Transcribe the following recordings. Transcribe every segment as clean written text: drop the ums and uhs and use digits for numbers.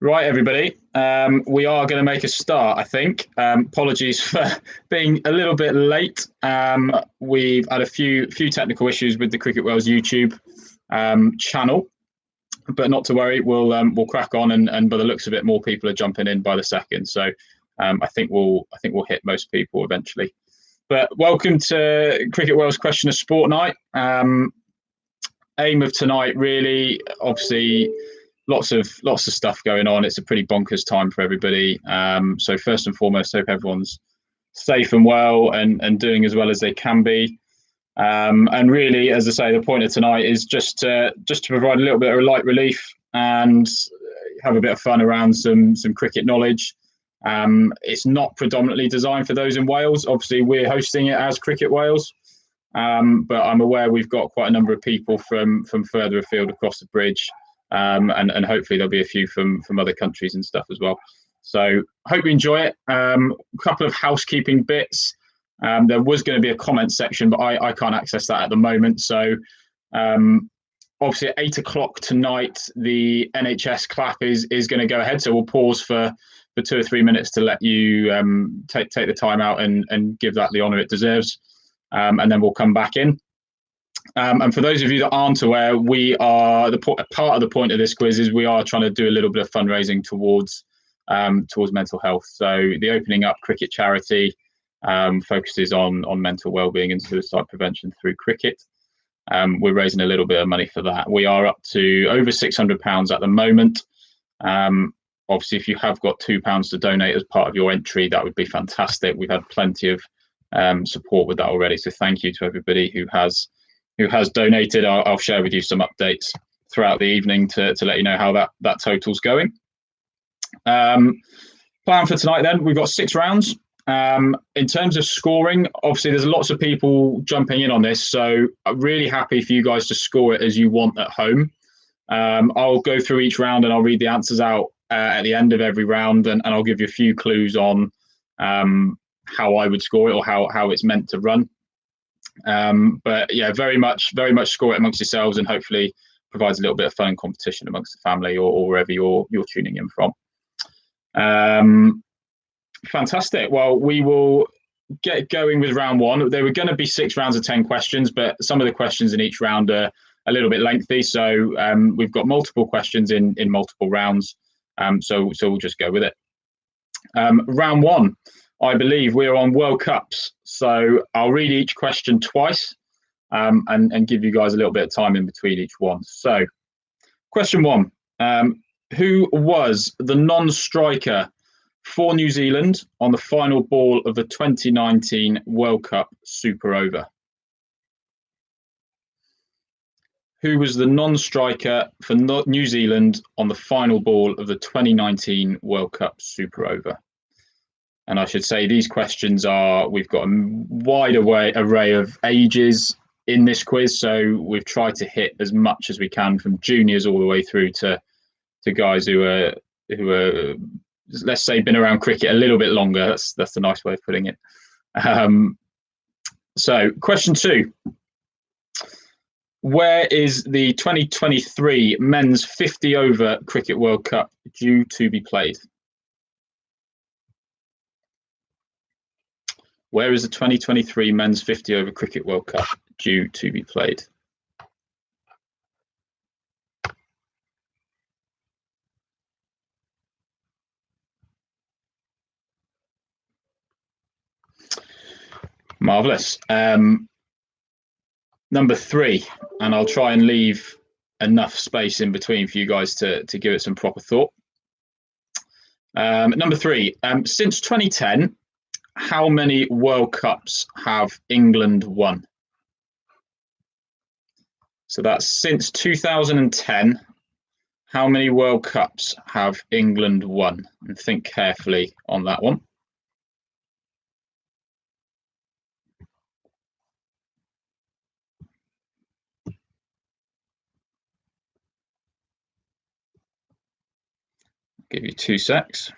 Right, everybody. We are going to make a start, I think. Apologies for being a little bit late. We've had a few technical issues with the Cricket Wales YouTube channel, but not to worry. We'll crack on, and by the looks of it, more people are jumping in by the second. So I think we'll hit most people eventually. But welcome to Cricket Wales Question of Sport Night. Aim of tonight, really, obviously. Lots of stuff going on. It's a pretty bonkers time for everybody. So first and foremost, hope everyone's safe and well and doing as well as they can be. And really, as I say, the point of tonight is just to provide a little bit of light relief and have a bit of fun around some cricket knowledge. It's not predominantly designed for those in Wales. Obviously, we're hosting it as Cricket Wales, but I'm aware we've got quite a number of people from further afield across the bridge. And hopefully there'll be a few from other countries and stuff as well. So hope you enjoy it. A couple of housekeeping bits. There was going to be a comment section, but I can't access that at the moment. So obviously at 8 o'clock tonight, the NHS clap is going to go ahead. So we'll pause for 2 or 3 minutes to let you take the time out and give that the honour it deserves. And then we'll come back in. And for those of you that aren't aware, we are part of the point of this quiz is we are trying to do a little bit of fundraising towards mental health. So the Opening Up Cricket charity focuses on mental well-being and suicide prevention through cricket. We're raising a little bit of money for that. We are up to over £600 at the moment. Obviously, if you have got £2 to donate as part of your entry, that would be fantastic. We've had plenty of support with that already. So thank you to everybody who has donated. I'll share with you some updates throughout the evening to let you know how that total's going. Plan for tonight then, we've got 6 rounds. In terms of scoring, obviously there's lots of people jumping in on this, so I'm really happy for you guys to score it as you want at home. I'll go through each round and I'll read the answers out at the end of every round, and I'll give you a few clues on how I would score it or how it's meant to run. But yeah, very much score it amongst yourselves, and hopefully provides a little bit of fun and competition amongst the family or wherever you're tuning in from. Fantastic. Well, we will get going with round one. There were going to be 6 rounds of 10 questions, but some of the questions in each round are a little bit lengthy. So we've got multiple questions in multiple rounds. So we'll just go with it. Round one. I believe we're on World Cups, so I'll read each question twice and give you guys a little bit of time in between each one. So, question 1, who was the non-striker for New Zealand on the final ball of the 2019 World Cup Super Over? Who was the non-striker for New Zealand on the final ball of the 2019 World Cup Super Over? And I should say these questions we've got a wide array of ages in this quiz. So we've tried to hit as much as we can from juniors all the way through to guys who are, let's say, been around cricket a little bit longer. That's the nice way of putting it. So question 2. Where is the 2023 Men's 50 Over Cricket World Cup due to be played? Where is the 2023 Men's 50 Over Cricket World Cup due to be played? Marvellous. Number 3, and I'll try and leave enough space in between for you guys to give it some proper thought. Number 3, since 2010, how many World Cups have England won? So that's since 2010. How many World Cups have England won? And think carefully on that one. Give you 2 secs.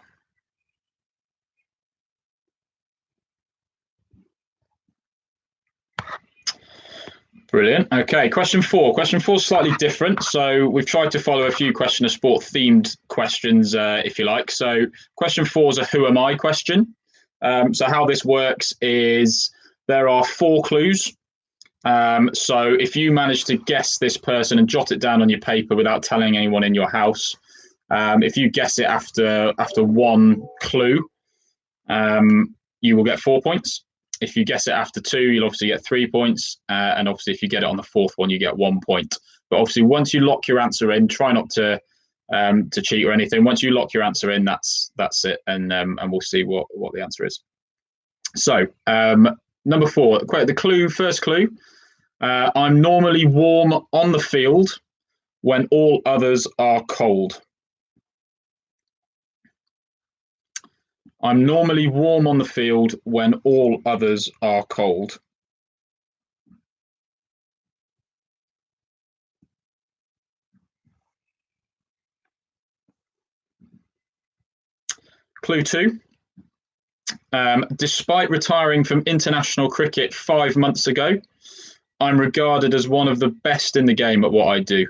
Brilliant. Okay, question four. Question four is slightly different. So we've tried to follow a few question of sport themed questions, if you like. So question four is a who am I question. So how this works is there are 4 clues. So if you manage to guess this person and jot it down on your paper without telling anyone in your house, if you guess it after 1 clue, you will get 4 points. If you guess it after 2, you'll obviously get 3 points. And obviously, if you get it on the 4th one, you get 1 point. But obviously, once you lock your answer in, try not to cheat or anything. Once you lock your answer in, that's it, and we'll see what the answer is. So number 4, the first clue. I'm normally warm on the field when all others are cold. I'm normally warm on the field when all others are cold. Clue 2. Despite retiring from international cricket 5 months ago, I'm regarded as one of the best in the game at what I do.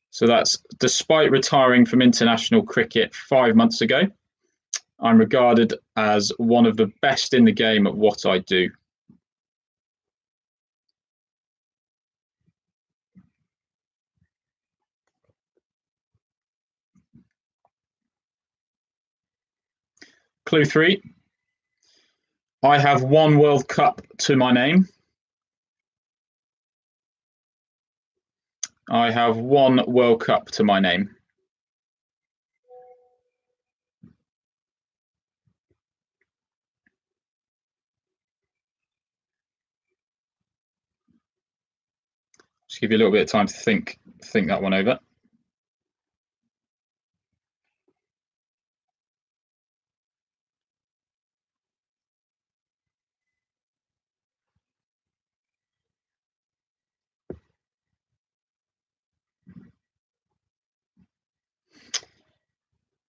So that's despite retiring from international cricket 5 months ago, I'm regarded as one of the best in the game at what I do. Clue 3. I have 1 World Cup to my name. I have 1 World Cup to my name. Just give you a little bit of time to think that one over.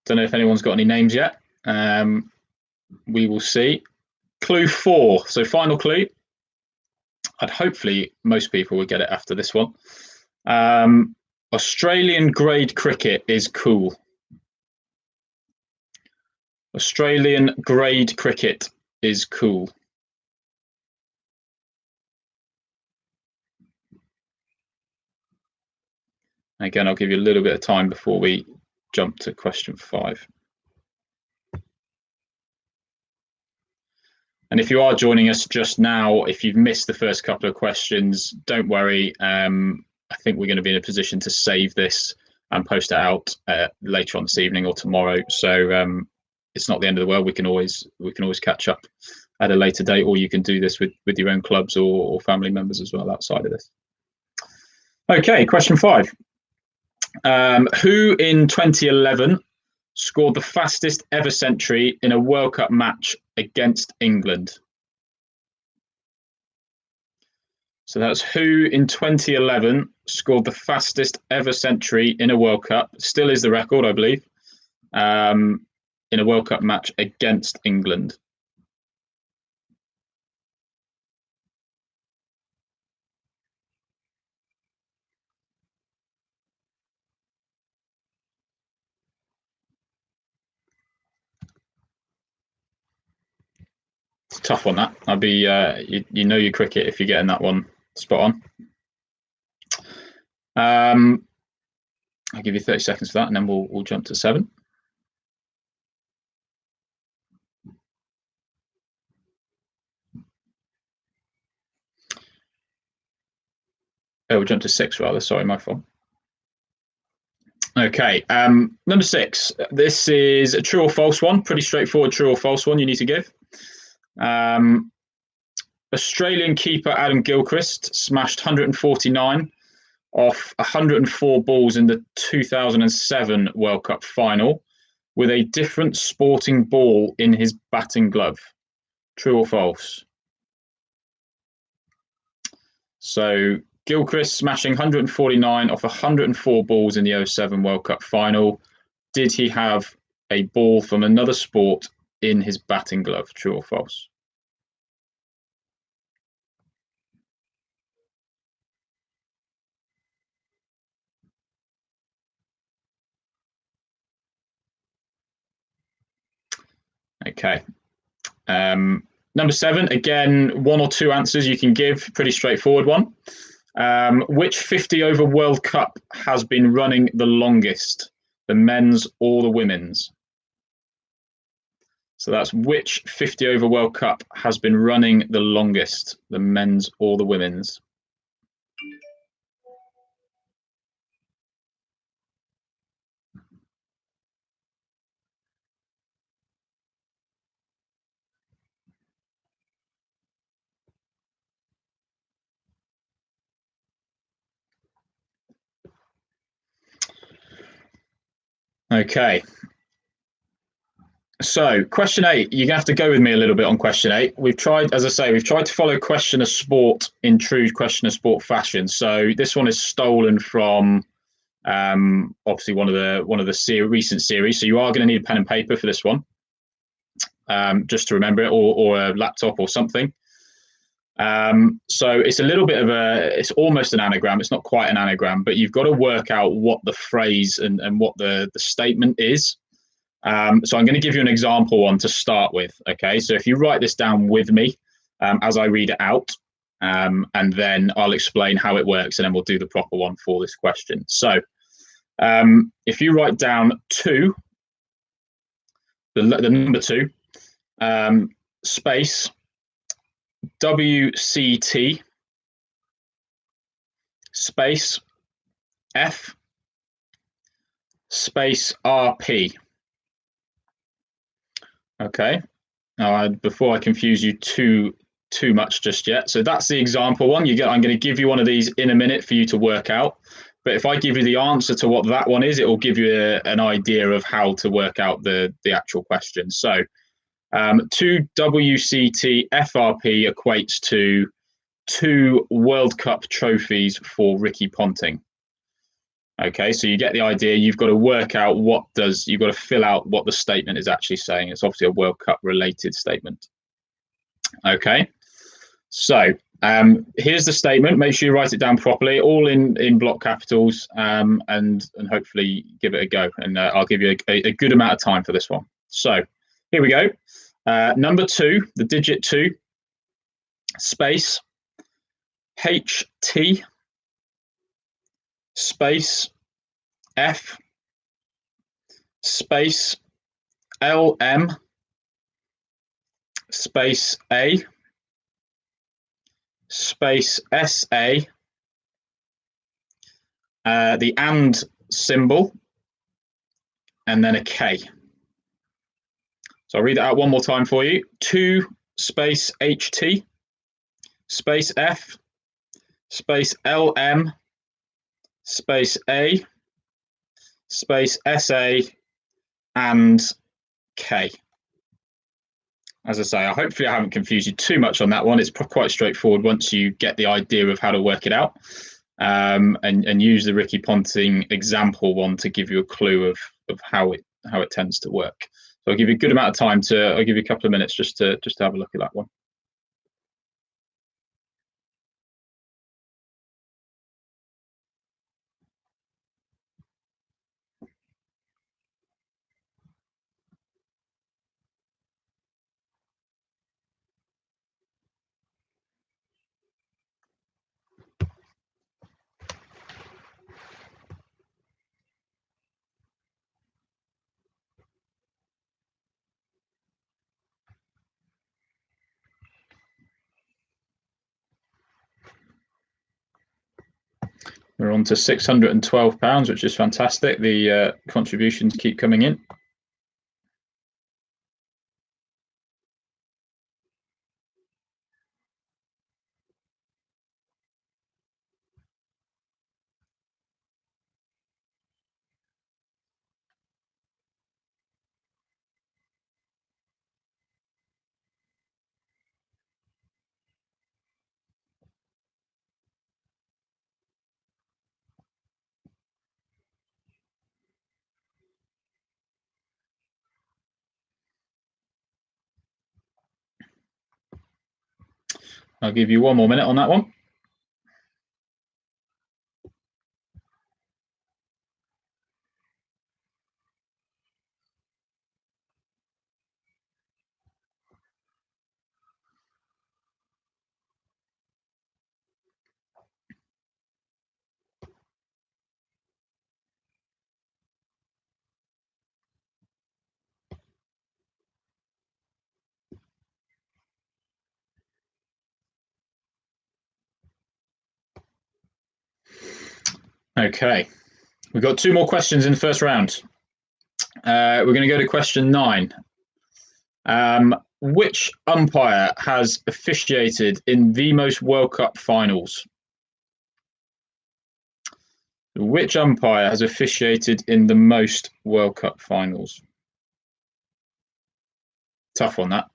Don't know if anyone's got any names yet. We will see. Clue 4. So final clue. And hopefully most people will get it after this one. Australian grade cricket is cool. Australian grade cricket is cool. Again, I'll give you a little bit of time before we jump to question 5. And if you are joining us just now, if you've missed the first couple of questions, don't worry. I think we're going to be in a position to save this and post it out later on this evening or tomorrow. So it's not the end of the world. We can always catch up at a later date, or you can do this with your own clubs or family members as well outside of this. Okay, question 5. Who in 2011 scored the fastest ever century in a World Cup match against England? So that's who in 2011 scored the fastest ever century in a World Cup. Still is the record, I believe, in a World Cup match against England. It's a tough one, that. I'd be, you know your cricket if you're getting that one spot on. I'll give you 30 seconds for that, and then we'll jump to 7. Oh, we'll jump to 6 rather. Sorry, my fault. Okay, number 6. This is a true or false one. Pretty straightforward true or false one you need to give. Australian keeper Adam Gilchrist smashed 149 off 104 balls in the 2007 World Cup final with a different sporting ball in his batting glove. True or false? So Gilchrist smashing 149 off 104 balls in the 07 World Cup final. Did he have a ball from another sport in his batting glove? True or false? Okay. Number 7, again, 1 or 2 answers you can give, pretty straightforward one. Which 50 over World Cup has been running the longest, the men's or the women's? So that's which 50 over World Cup has been running the longest, the men's or the women's? Okay. So question 8, you're gonna have to go with me a little bit on question 8. We've tried, as I say, we've tried to follow question of sport in true question of sport fashion. So this one is stolen from obviously one of the recent series. So you are going to need a pen and paper for this one, just to remember it, or a laptop or something. So it's a little bit of it's almost an anagram. It's not quite an anagram, but you've got to work out what the phrase and what the statement is. So I'm going to give you an example one to start with. Okay, so if you write this down with me as I read it out, and then I'll explain how it works, and then we'll do the proper one for this question. So if you write down 2, the number 2, space WCT space F space RP. Okay. Now, before I confuse you too much just yet, so that's the example one. I'm going to give you one of these in a minute for you to work out. But if I give you the answer to what that one is, it will give you an idea of how to work out the actual question. So 2 WCT FRP equates to 2 World Cup trophies for Ricky Ponting. Okay, so you get the idea. You've got to work out you've got to fill out what the statement is actually saying. It's obviously a World Cup related statement. Okay, so here's the statement. Make sure you write it down properly, all in block capitals, and hopefully give it a go. And I'll give you a good amount of time for this one. So here we go. Number 2, the digit 2, space HT space F space LM space A space SA, the and symbol, and then a K. So I'll read it out one more time for you. 2 space HT space F space LM space A space SA and K. As I say, hopefully I haven't confused you too much on that one. It's quite straightforward once you get the idea of how to work it out, and use the Ricky Ponting example one to give you a clue of how it tends to work. So I'll give you a good amount of time I'll give you a couple of minutes just to have a look at that one. We're on to £612, which is fantastic. The contributions keep coming in. I'll give you one more minute on that one. Okay, we've got 2 more questions in the first round. We're going to go to question 9. Which umpire has officiated in the most World Cup finals? Which umpire has officiated in the most World Cup finals? Tough one, that.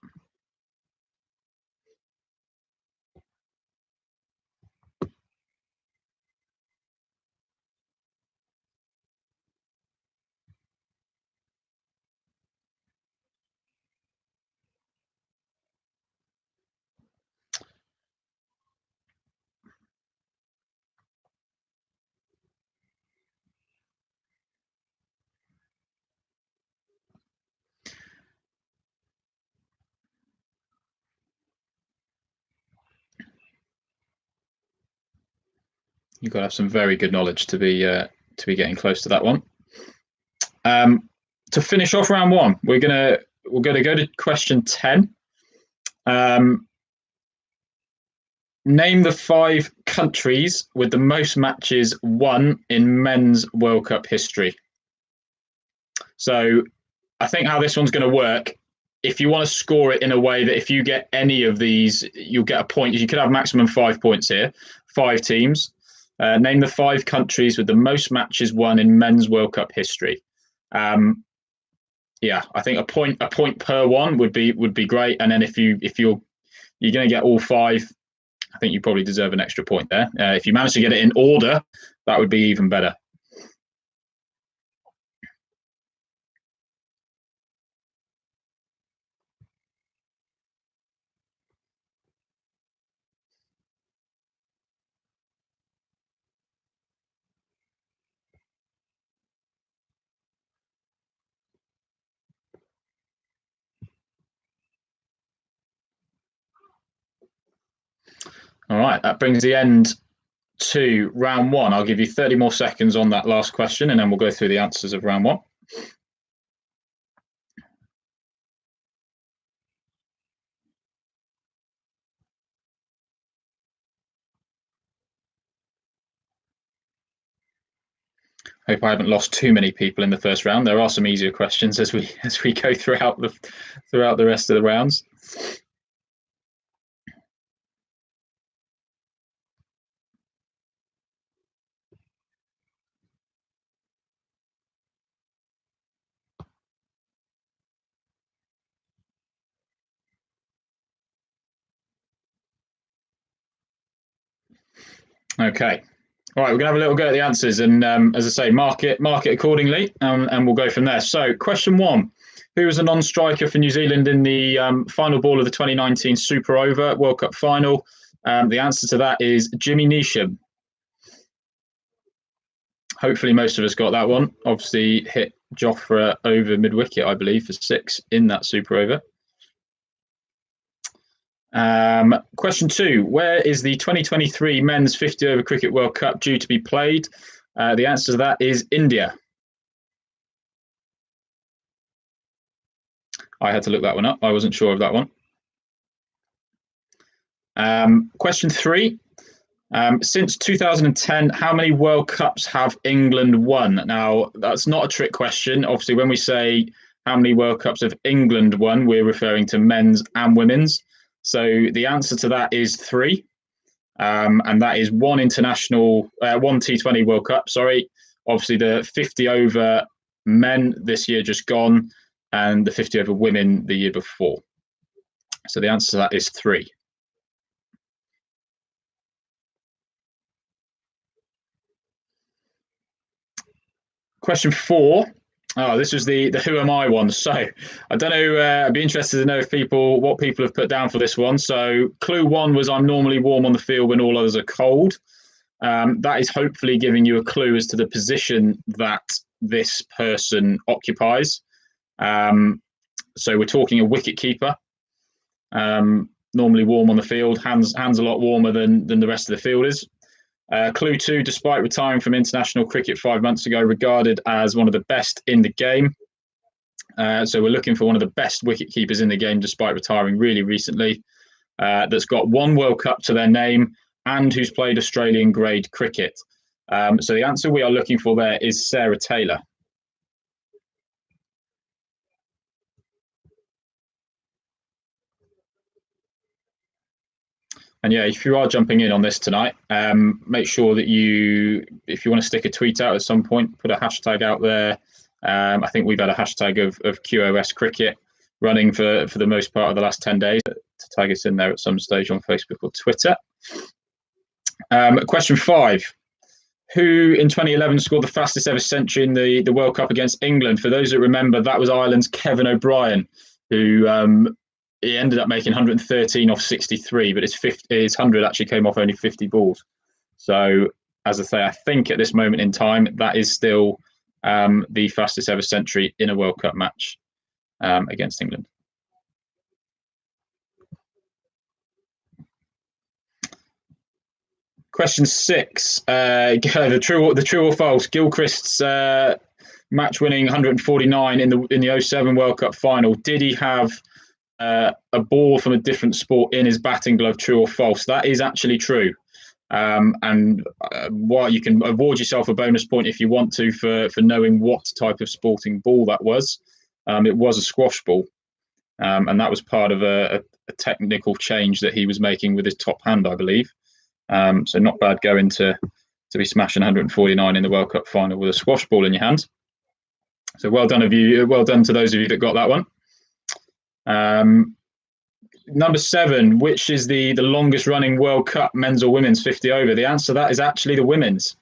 You've got to have some very good knowledge to be getting close to that one. To finish off round 1, we're gonna go to question 10. Name the 5 countries with the most matches won in men's World Cup history. So I think how this one's going to work, if you want to score it in a way that if you get any of these, you'll get a point. You could have maximum 5 points here. 5 teams. Name the 5 countries with the most matches won in men's World Cup history. Yeah, I think a point per one would be great. And then if you're going to get all 5, I think you probably deserve an extra point there. If you manage to get it in order, that would be even better. All right, that brings the end to round 1. I'll give you 30 more seconds on that last question, and then we'll go through the answers of round 1. Hope I haven't lost too many people in the first round. There are some easier questions as we go throughout the rest of the rounds. Okay. All right, we're going to have a little go at the answers, and as I say, mark it accordingly, and we'll go from there. So, question 1: who was a non-striker for New Zealand in the final ball of the 2019 Super Over World Cup final? The answer to that is Jimmy Neesham. Hopefully, most of us got that one. Obviously, hit Jofra over mid-wicket, I believe, for 6 in that Super Over. Question 2: where is the 2023 Men's 50 Over Cricket World Cup due to be played? The answer to that is India. I had to look that one up. I wasn't sure of that one. Question 3: since 2010, how many World Cups have England won? Now, that's not a trick question. Obviously, when we say how many World Cups have England won, we're referring to men's and women's. So the answer to that is 3. And that is one T20 World Cup, sorry. Obviously, the 50 over men this year just gone, and the 50 over women the year before. So the answer to that is 3. Question 4. Oh, this was the who am I one. So I don't know. I'd be interested to know what people have put down for this one. So clue 1 was I'm normally warm on the field when all others are cold. That is hopefully giving you a clue as to the position that this person occupies. So we're talking a wicket keeper. Normally warm on the field, hands a lot warmer than the rest of the fielders. Clue 2, despite retiring from international cricket 5 months ago, regarded as one of the best in the game. So we're looking for one of the best wicket keepers in the game, despite retiring really recently, that's got 1 World Cup to their name and who's played Australian grade cricket. So the answer we are looking for there is Sarah Taylor. And yeah, if you are jumping in on this tonight, make sure that if you want to stick a tweet out at some point, put a hashtag out there. I think we've had a hashtag of Qos Cricket running for the most part of the last 10 days to tag us in there at some stage on Facebook or Twitter. Question 5. Who in 2011 scored the fastest ever century in the World Cup against England? For those that remember, that was Ireland's Kevin O'Brien, who he ended up making 113 off 63, but his 100 actually came off only 50 balls. So, as I say, I think at this moment in time, that is still the fastest ever century in a World Cup match against England. Question 6, the true or false. Gilchrist's match-winning 149 in the 07 World Cup final. Did he have a ball from a different sport in his batting glove? True or false? That is actually true. And while you can award yourself a bonus point if you want to for knowing what type of sporting ball that was, it was a squash ball, and that was part of a technical change that he was making with his top hand, I believe. So not bad going to be smashing 149 in the World Cup final with a squash ball in your hand. So well done to those of you that got that one. Number 7, which is the longest running World Cup, men's or women's 50 over? The answer to that is actually the women's.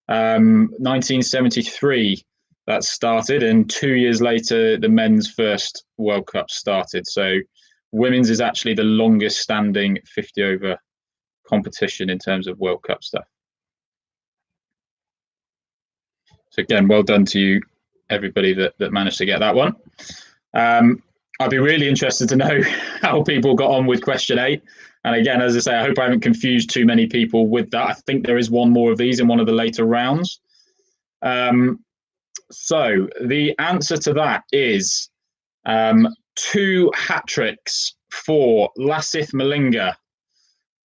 1973 that started, and 2 years later the men's first World Cup started. So women's is actually the longest standing 50 over competition in terms of World Cup stuff. So again, well done to you, everybody that managed to get that one. I'd be really interested to know how people got on with question 8. And again, as I say, I hope I haven't confused too many people with that. I think there is one more of these in one of the later rounds. So the answer to that is 2 hat-tricks for Lasith Malinga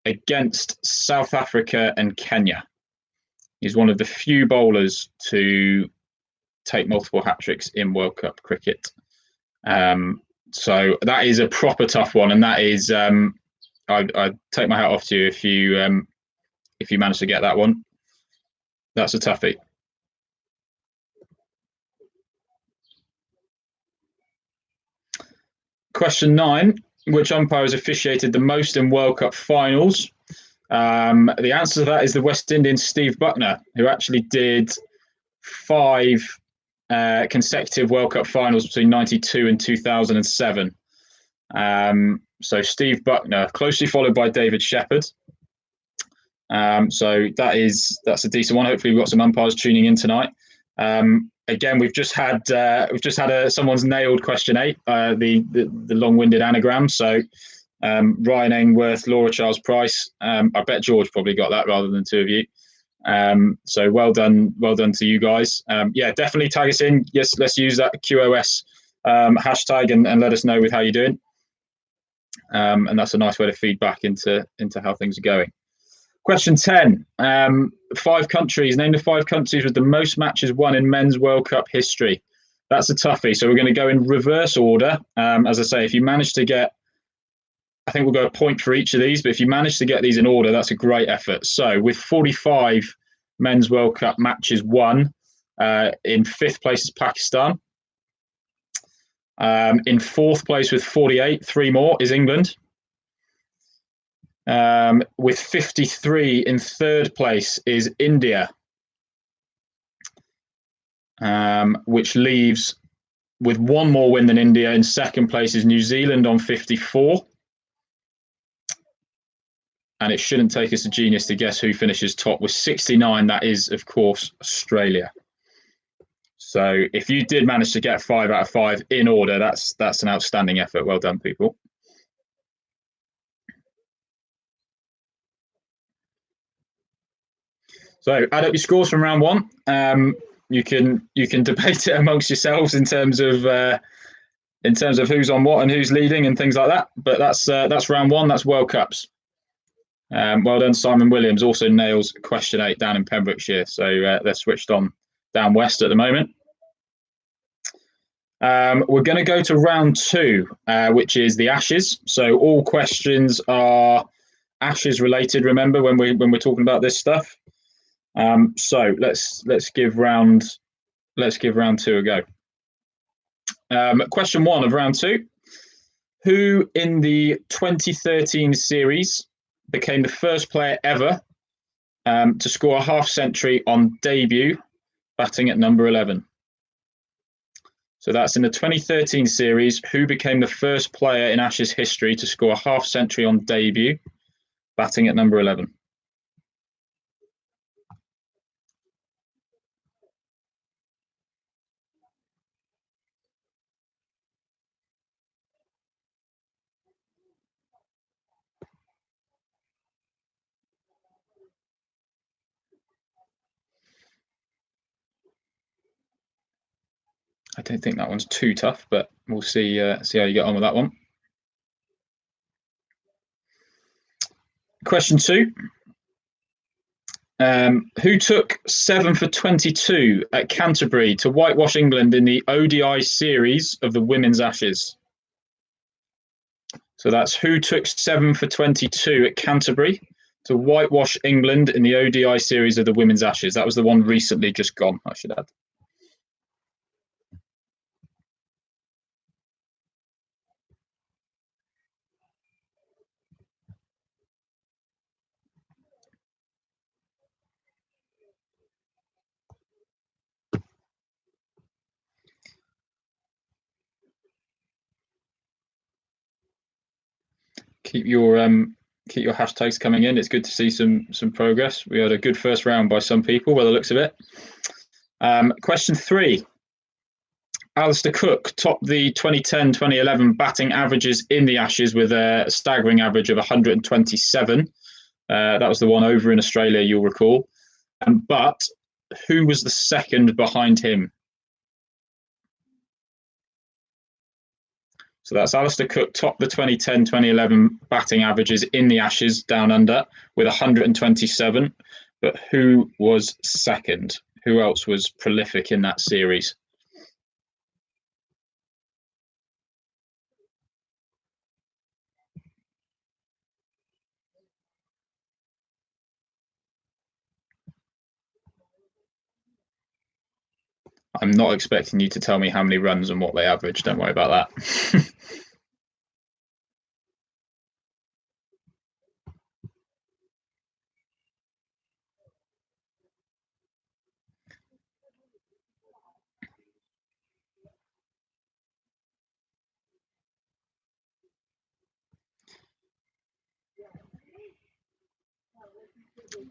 against South Africa and Kenya. He's one of the few bowlers to take multiple hat-tricks in World Cup cricket. So that is a proper tough one, and that is I'd take my hat off to you if you manage to get that one. That's a toughie. Question 9. Which umpire has officiated the most in World Cup finals? The answer to that is the West Indian Steve Buckner, who actually did 5 consecutive World Cup finals between 92 and 2007. So Steve Buckner, closely followed by David Shepherd. So that's a decent one. Hopefully we've got some umpires tuning in tonight. Again, we've just had someone's nailed question 8, the long-winded anagram. So Ryan Ainsworth, Laura Charles Price. I bet George probably got that rather than 2 of you. So well done to you guys. Yeah, definitely tag us in. Yes, let's use that QOS hashtag and let us know with how you're doing. And that's a nice way to feed back into how things are going. Question 10. 5 countries. Name the 5 countries with the most matches won in men's World Cup history. That's a toughie. So we're going to go in reverse order. As I say, if you manage to get, I think we'll go a point for each of these, but if you manage to get these in order, that's a great effort. So with 45 men's World Cup matches won, in 5th place is Pakistan. In 4th place with 48, 3 more, is England. With 53 in 3rd place is India, which leaves with 1 more win than India. In 2nd place is New Zealand on 54. And it shouldn't take us a genius to guess who finishes top with 69. That is, of course, Australia. So if you did manage to get 5 out of 5 in order, that's an outstanding effort. Well done, people. So add up your scores from round 1. You can debate it amongst yourselves in terms of who's on what and who's leading and things like that. But that's round 1. That's World Cups. Well done, Simon Williams. Also nails question 8 down in Pembrokeshire. So they're switched on down west at the moment. We're going to go to round 2, which is the Ashes. So all questions are Ashes related. Remember when we're talking about this stuff. So let's give round 2 a go. Question 1 of round 2: who in the 2013 series became the first player ever to score a half century on debut, batting at number 11? So that's in the 2013 series. Who became the first player in Ashes history to score a half century on debut, batting at number 11? I don't think that one's too tough, but we'll see how you get on with that one. Question 2. Who took 7 for 22 at Canterbury to whitewash England in the ODI series of the Women's Ashes? So that's who took 7 for 22 at Canterbury to whitewash England in the ODI series of the Women's Ashes. That was the one recently just gone, I should add. Keep your hashtags coming in. It's good to see some progress. We had a good first round by some people by the looks of it. Question 3. Alistair Cook topped the 2010-2011 batting averages in the Ashes with a staggering average of 127. That was the one over in Australia, you'll recall. But who was the second behind him? So that's Alistair Cook topped the 2010-2011 batting averages in the Ashes down under with 127. But who was second? Who else was prolific in that series? I'm not expecting you to tell me how many runs and what they average. Don't worry about that.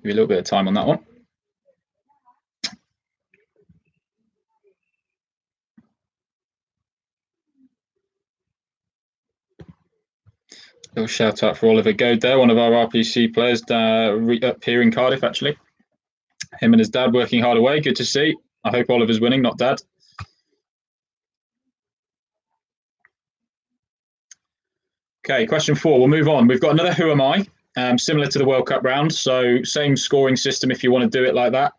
Give you a little bit of time on that one. Little shout out for Oliver Goad there, one of our RPC players up here in Cardiff, actually. Him and his dad working hard away. Good to see. I hope Oliver's winning, not dad. Okay, question 4. We'll move on. We've got another Who Am I? Similar to the World Cup round. So same scoring system if you want to do it like that.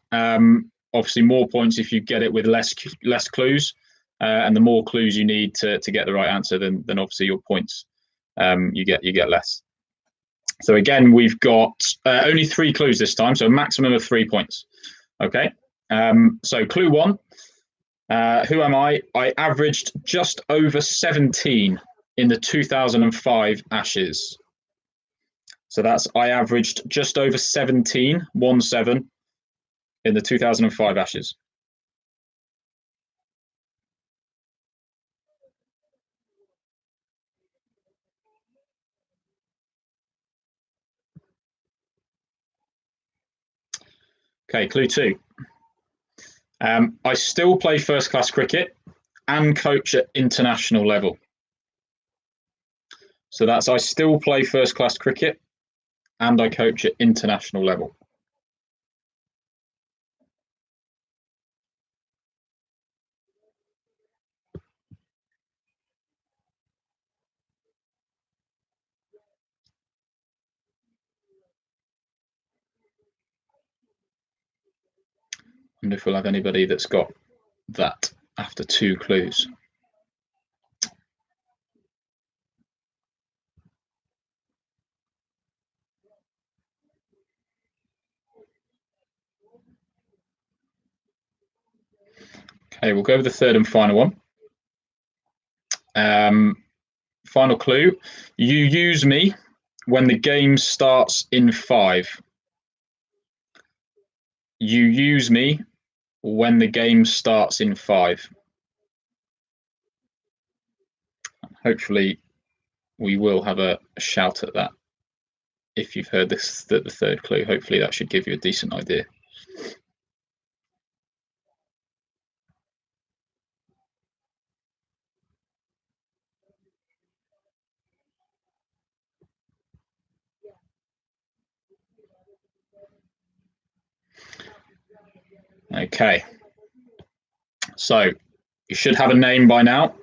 Obviously more points if you get it with less clues. And the more clues you need to get the right answer, then obviously your points you get less. So again, we've got only 3 clues this time, so a maximum of 3 points. Okay. So clue 1. Who am I? I averaged just over 17 in the 2005 Ashes. So that's I averaged just over 17, 1-7, in the 2005 Ashes. Okay, clue 2. I still play first-class cricket and coach at international level. So that's I still play first-class cricket and I coach at international level. wonder if we'll have anybody that's got that after 2 clues. Okay, we'll go with the third and final one. Final clue. You use me when the game starts in 5. You use me when the game starts in 5. Hopefully we will have a shout at that. If you've heard this, the third clue, hopefully that should give you a decent idea. Okay, so you should have a name by now,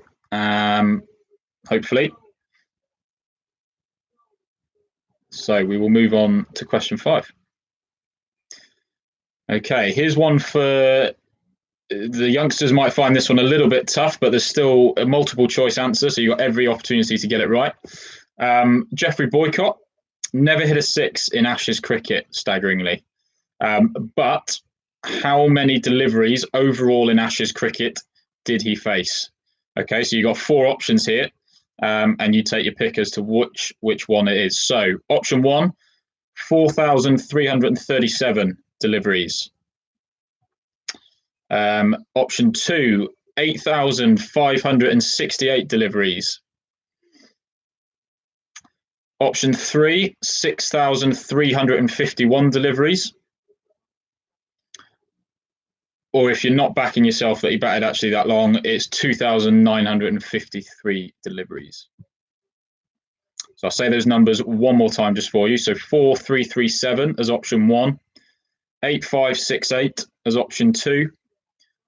hopefully. So we will move on to question 5. Okay, here's one for the youngsters. Might find this one a little bit tough, but there's still a multiple choice answer, so you've got every opportunity to get it right. Geoffrey Boycott never hit a 6 in Ashes cricket, staggeringly. But how many deliveries overall in Ashes cricket did he face? Okay, so you've got 4 options here, and you take your pick as to which one it is. So option 1, 4,337 deliveries. Option 2, 8,568 deliveries. Option 3, 6,351 deliveries. Or if you're not backing yourself that he batted actually that long, it's 2,953 deliveries. So I'll say those numbers one more time just for you. So 4,337 as option 1, 8,568 as option 2,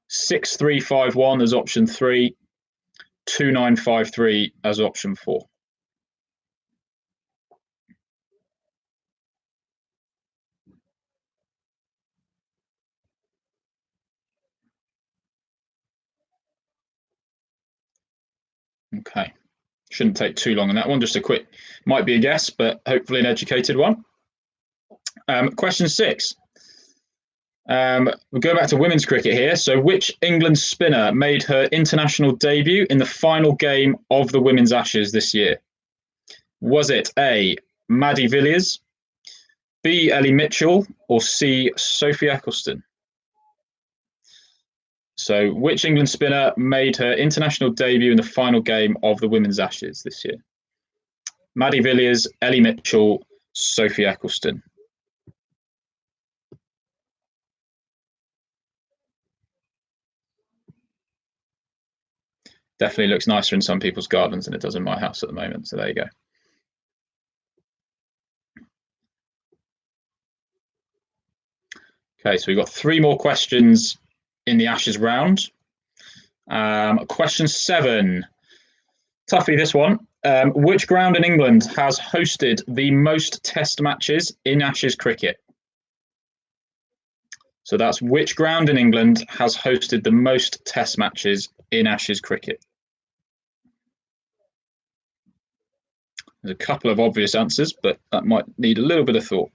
6,351 as option 3, 2,953 as option 4. Okay, shouldn't take too long on that one. Just a quick, might be a guess, but hopefully an educated one. Question 6. We'll go back to women's cricket here. So which England spinner made her international debut in the final game of the Women's Ashes this year? Was it A, Maddie Villiers, B, Ellie Mitchell, or C, Sophie Eccleston? So which England spinner made her international debut in the final game of the Women's Ashes this year? Maddie Villiers, Ellie Mitchell, Sophie Eccleston. Definitely looks nicer in some people's gardens than it does in my house at the moment. So there you go. Okay, so we've got 3 more questions in the Ashes round. Question 7. Toughie, this one. Which ground in England has hosted the most test matches in Ashes cricket? So that's which ground in England has hosted the most test matches in Ashes cricket? There's a couple of obvious answers, but that might need a little bit of thought.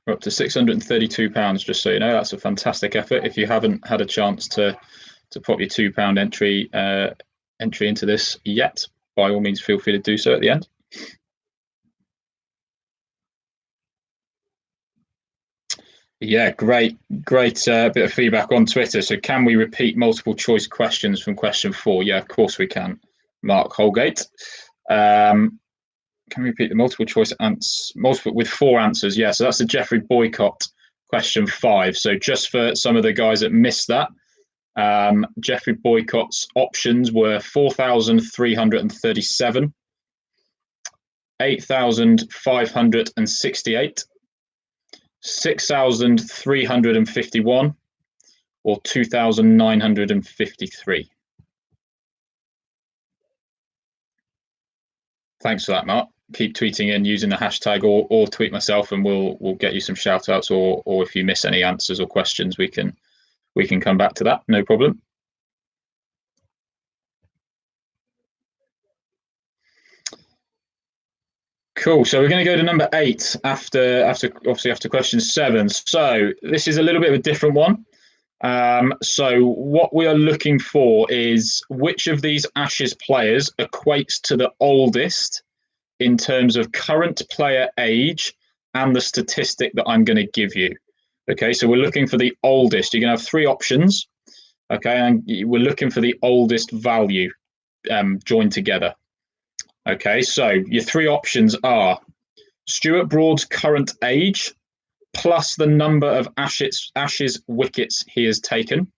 We're up to £632, just so you know. That's a fantastic effort. If you haven't had a chance to pop your £2 entry into this yet, by all means, feel free to do so at the end. Yeah, great bit of feedback on Twitter. So can we repeat multiple choice questions from question 4? Yeah, of course we can. Mark Holgate. Can we repeat the multiple choice multiple with 4 answers? Yeah, so that's the Geoffrey Boycott question 5. So just for some of the guys that missed that, Geoffrey Boycott's options were 4,337, 8,568, 6,351, or 2,953? Thanks for that, Mark. Keep tweeting in using the hashtag, or tweet myself, and we'll get you some shout outs, or if you miss any answers or questions, we can come back to that, no problem. Cool. So we're going to go to number 8 after question 7. So this is a little bit of a different one. So what we are looking for is which of these Ashes players equates to the oldest in terms of current player age and the statistic that I'm going to give you. Okay, so we're looking for the oldest. You're going to have 3 options. Okay, and we're looking for the oldest value joined together. Okay, so your 3 options are Stuart Broad's current age plus the number of Ashes wickets he has taken.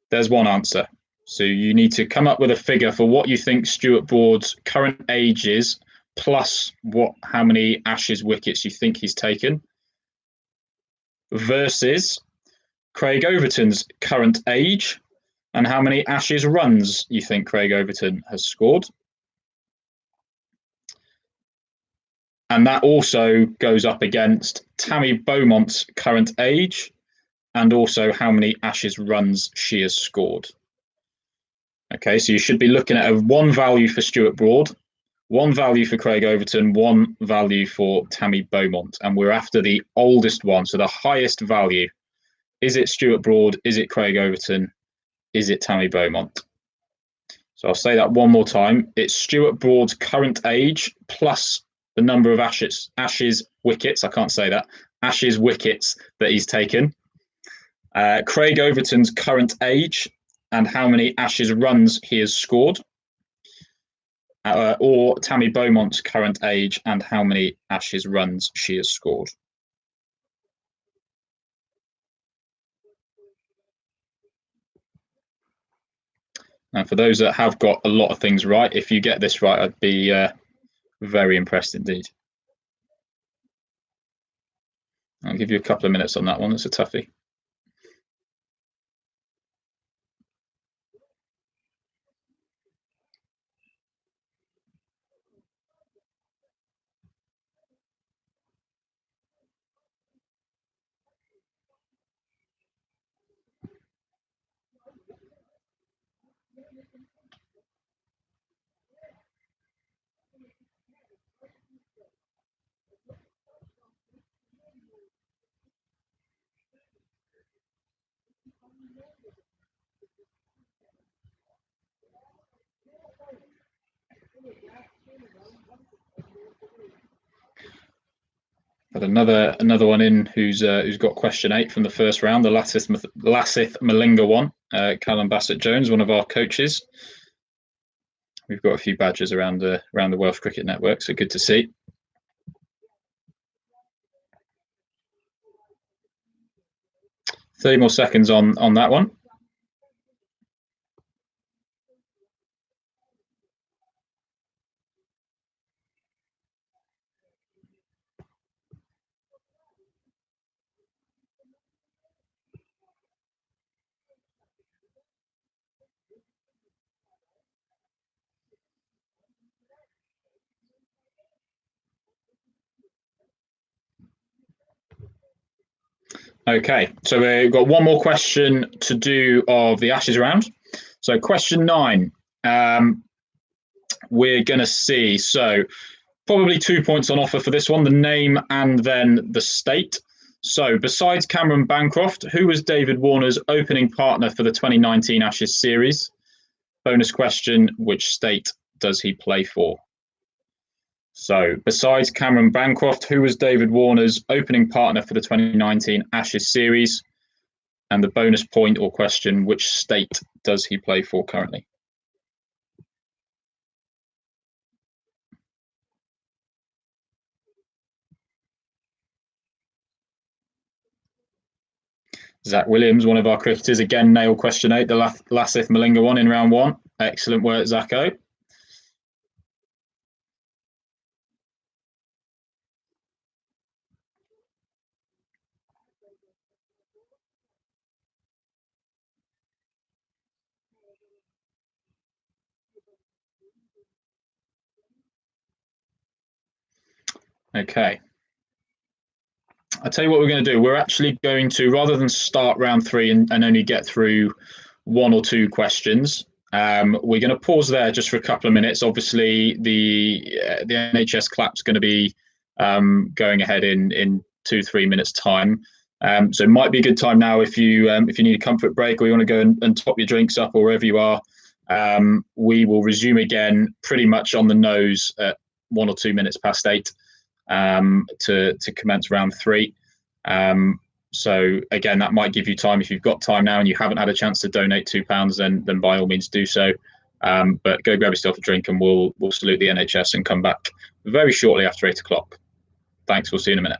There's one answer. So you need to come up with a figure for what you think Stuart Broad's current age is, plus how many Ashes wickets you think he's taken, versus Craig Overton's current age and how many Ashes runs you think Craig Overton has scored. And that also goes up against Tammy Beaumont's current age and also how many Ashes runs she has scored. Okay, so you should be looking at one value for Stuart Broad, one value for Craig Overton, one value for Tammy Beaumont. And we're after the oldest one, so the highest value. Is it Stuart Broad? Is it Craig Overton? Is it Tammy Beaumont? So I'll say that one more time. It's Stuart Broad's current age plus the number of Ashes wickets. I can't say that. Ashes wickets that he's taken. Craig Overton's current age and how many Ashes runs he has scored. Or Tammy Beaumont's current age and how many Ashes runs she has scored. And for those that have got a lot of things right, if you get this right, I'd be very impressed indeed. I'll give you a couple of minutes on that one. It's a toughie. But another one in who's got question 8 from the first round, the Lasith Malinga one. Callum Bassett-Jones, one of our coaches. We've got a few badges around the Welsh Cricket Network, so good to see. $30 more seconds on that one. Okay, so we've got one more question to do of the Ashes round. So question 9, we're going to see, so probably 2 points on offer for this one, the name and then the state. So besides Cameron Bancroft, who was David Warner's opening partner for the 2019 Ashes series? Bonus question, which state does he play for? So besides Cameron Bancroft, who was David Warner's opening partner for the 2019 Ashes series? And the bonus point or question, which state does he play for currently? Zach Williams, one of our cricketers, again nailed question 8, the Lasith Malinga one in round 1. Excellent work, Zacko. Okay. I'll tell you what we're going to do. We're actually going to, rather than start round three and only get through one or two questions, we're going to pause there just for a couple of minutes. Obviously, the NHS clap's going to be going ahead in 2-3 minutes time. So it might be a good time now if you need a comfort break or you want to go and top your drinks up or wherever you are. We will resume again pretty much on the nose at 1 or 2 minutes past 8 to commence round three. So again, that might give you time if you've got time now and you haven't had a chance to donate £2, then by all means do so. But go grab yourself a drink and we'll salute the NHS and come back very shortly after 8 o'clock. Thanks. We'll see you in a minute.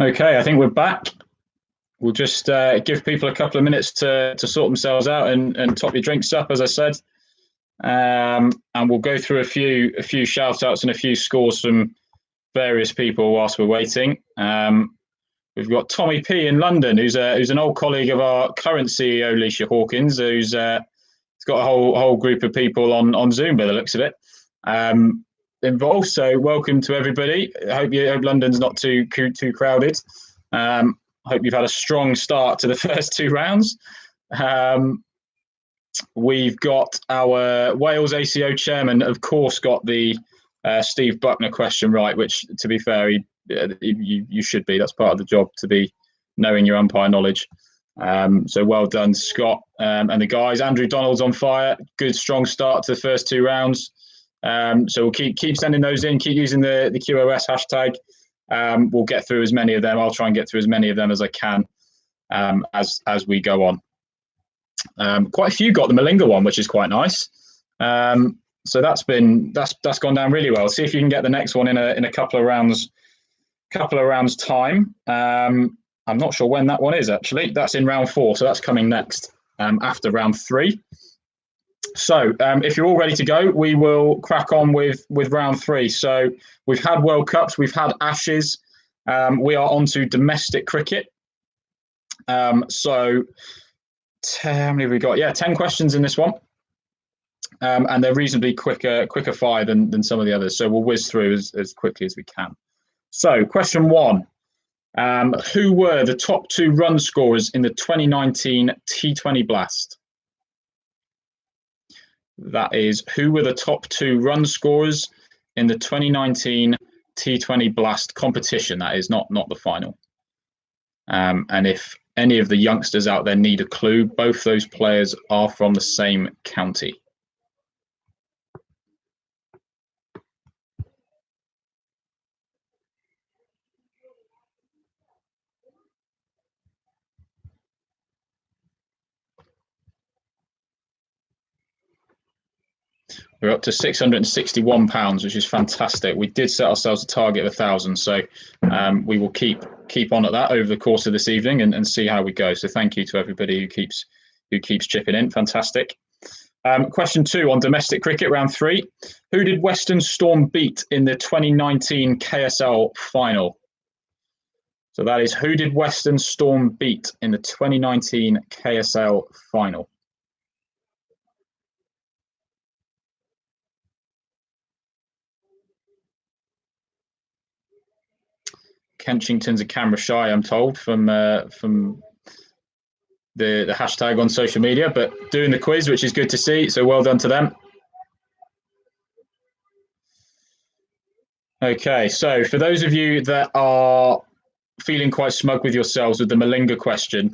Okay, I think we're back. We'll just give people a couple of minutes to sort themselves out and top your drinks up, as I said. And we'll go through a few shout outs and a few scores from various people whilst we're waiting. We've got Tommy P in London, who's an old colleague of our current CEO, Leisha Hawkins, who's got a whole group of people on Zoom by the looks of it. Involved. So welcome to everybody. I hope London's not too crowded. Hope you've had a strong start to the first two rounds. We've got our Wales ACO chairman, of course, got the Steve Buckner question right, which, to be fair, you should be. That's part of the job, to be knowing your umpire knowledge. So well done, Scott, and the guys. Andrew Donald's on fire. Good, strong start to the first two rounds. So we'll keep sending those in. Keep using the QOS hashtag. We'll get through as many of them. I'll try and get through as many of them as I can as we go on. Quite a few got the Malinga one, which is quite nice. So that's gone down really well. See if you can get the next one in a couple of rounds time. I'm not sure when that one is actually. That's in round 4, so that's coming next after round 3. So if you're all ready to go, we will crack on with round 3. So we've had World Cups, we've had Ashes. We are on to domestic cricket. So how many have we got? Yeah, 10 questions in this one. And they're reasonably quicker fire than some of the others. So we'll whiz through as quickly as we can. So question 1. Who were the top 2 run scorers in the 2019 T20 Blast? That is, who were the top 2 run scorers in the 2019 T20 Blast competition? That is not the final. And if any of the youngsters out there need a clue, both those players are from the same county. We're up to £661, which is fantastic. We did set ourselves a target of 1,000, so we will keep on at that over the course of this evening and see how we go. So thank you to everybody who keeps chipping in. Fantastic. Question 2 on domestic cricket, round 3. Who did Western Storm beat in the 2019 KSL final? So that is, who did Western Storm beat in the 2019 KSL final? Kensington's a camera shy, I'm told, from the hashtag on social media, but doing the quiz, which is good to see. So well done to them. Okay, so for those of you that are feeling quite smug with yourselves with the Malinga question,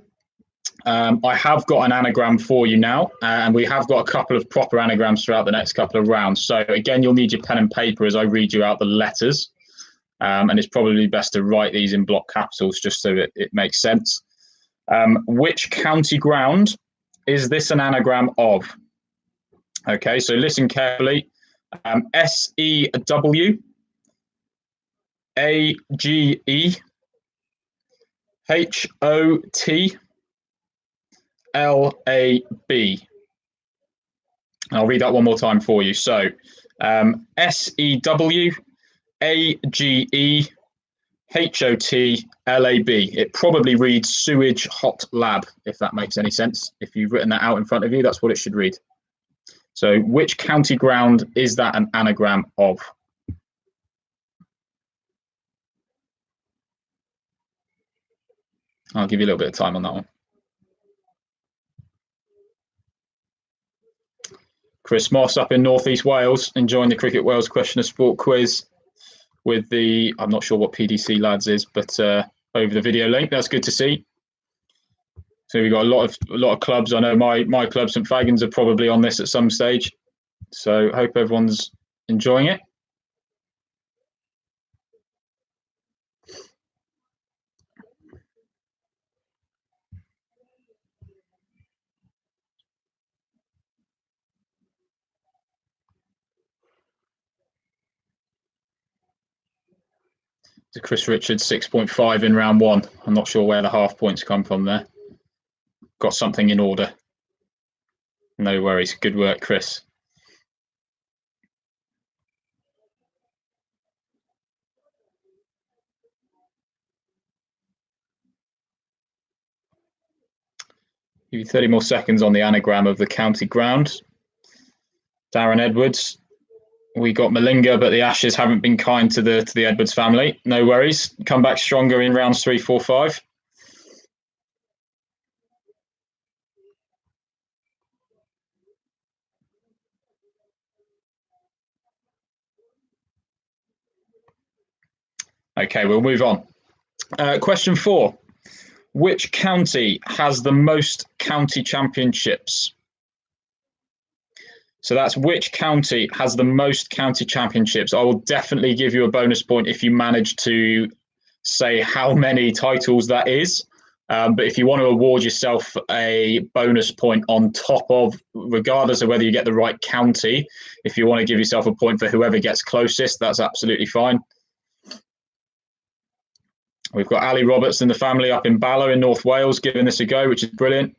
I have got an anagram for you now, and we have got a couple of proper anagrams throughout the next couple of rounds. So again, you'll need your pen and paper as I read you out the letters. And it's probably best to write these in block capitals just so it makes sense. Which county ground is this an anagram of? Okay, so listen carefully. SEW, AGE, HOT, LAB. I'll read that one more time for you. So SEW, AGE, HOT, LAB. It probably reads sewage hot lab, if that makes any sense. If you've written that out in front of you, that's what it should read. So which county ground is that an anagram of? I'll give you a little bit of time on that one. Chris Moss up in North East Wales, enjoying the Cricket Wales Question of Sport quiz with the, I'm not sure what PDC lads is, but over the video link. That's good to see. So we've got a lot of clubs. I know my club, St Fagans, are probably on this at some stage. So hope everyone's enjoying it. to Chris Richards, 6.5 in round one. I'm not sure where the half points come from there. Got something in order. No worries. Good work, Chris. Give you 30 more seconds on the anagram of the county ground. Darren Edwards. We got Malinga, but the Ashes haven't been kind to the Edwards family. No worries. Come back stronger in rounds 3, 4, 5. Okay, we'll move on. Question 4. Which county has the most county championships? So that's which county has the most county championships. I will definitely give you a bonus point if you manage to say how many titles that is. But if you want to award yourself a bonus point on top of, regardless of whether you get the right county, if you want to give yourself a point for whoever gets closest, that's absolutely fine. We've got Ali Roberts and the family up in Bala in North Wales giving this a go, which is brilliant.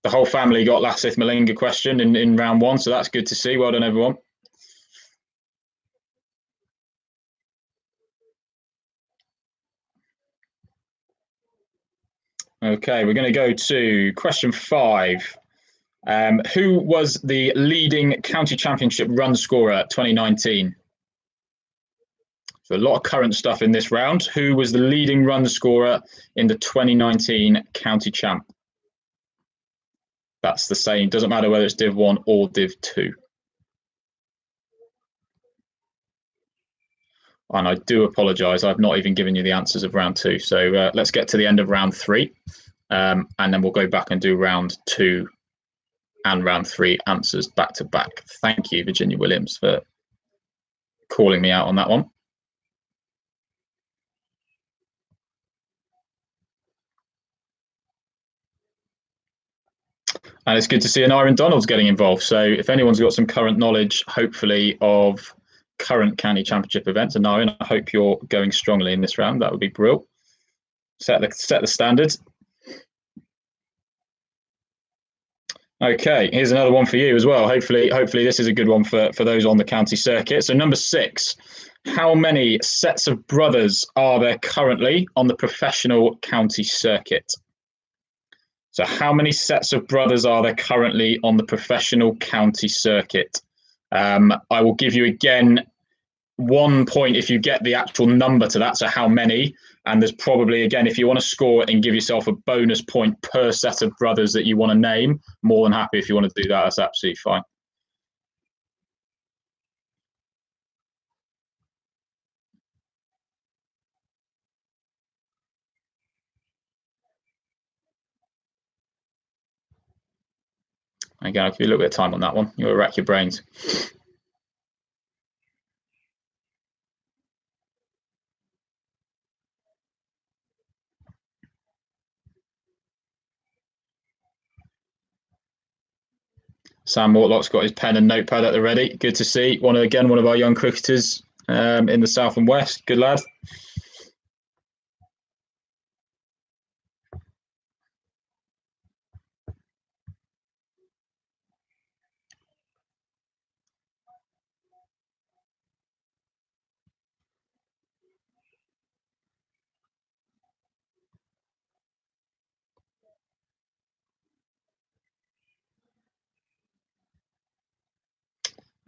The whole family got Lasith Malinga question in round one, so that's good to see. Well done, everyone. Okay, we're going to go to question 5. Who was the leading county championship run scorer 2019? So a lot of current stuff in this round. Who was the leading run scorer in the 2019 county champ? That's the same. Doesn't matter whether it's Div 1 or Div 2. And I do apologise. I've not even given you the answers of round 2. So let's get to the end of round 3. And then we'll go back and do round 2 and round 3 answers back to back. Thank you, Virginia Williams, for calling me out on that one. And it's good to see an Aaron Donald's getting involved. So if anyone's got some current knowledge, hopefully, of current county championship events, and Aaron, I hope you're going strongly in this round. That would be brilliant. Set the standards. Okay, here's another one for you as well. Hopefully this is a good one for those on the county circuit. So number 6, how many sets of brothers are there currently on the professional county circuit? So how many sets of brothers are there currently on the professional county circuit? I will give you again 1 point if you get the actual number to that, so how many. And there's probably, again, if you want to score and give yourself a bonus point per set of brothers that you want to name, more than happy if you want to do that. That's absolutely fine. Again, I'll give you a little bit of time on that one. You'll rack your brains. Sam Mortlock's got his pen and notepad at the ready. Good to see. One of our young cricketers in the South and West. Good lad.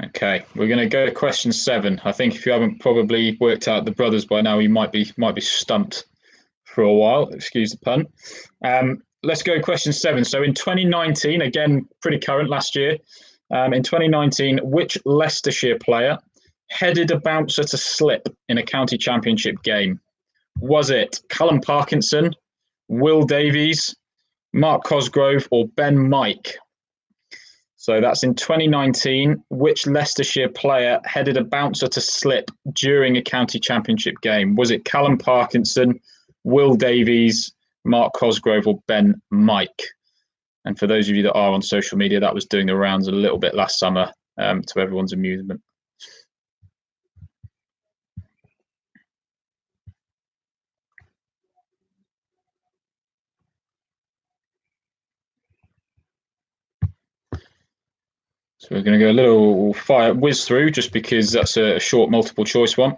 Okay, we're going to go to question 7. I think if you haven't probably worked out the brothers by now, you might be stumped for a while. Excuse the pun. Let's go question 7. So in 2019, again, pretty current last year. In 2019, which Leicestershire player headed a bouncer to slip in a county championship game? Was it Callum Parkinson, Will Davies, Mark Cosgrove, or Ben Mike? So that's in 2019. Which Leicestershire player headed a bouncer to slip during a county championship game? Was it Callum Parkinson, Will Davies, Mark Cosgrove, or Ben Mike? And for those of you that are on social media, that was doing the rounds a little bit last summer to everyone's amusement. So we're going to go a little whiz through just because that's a short multiple choice one.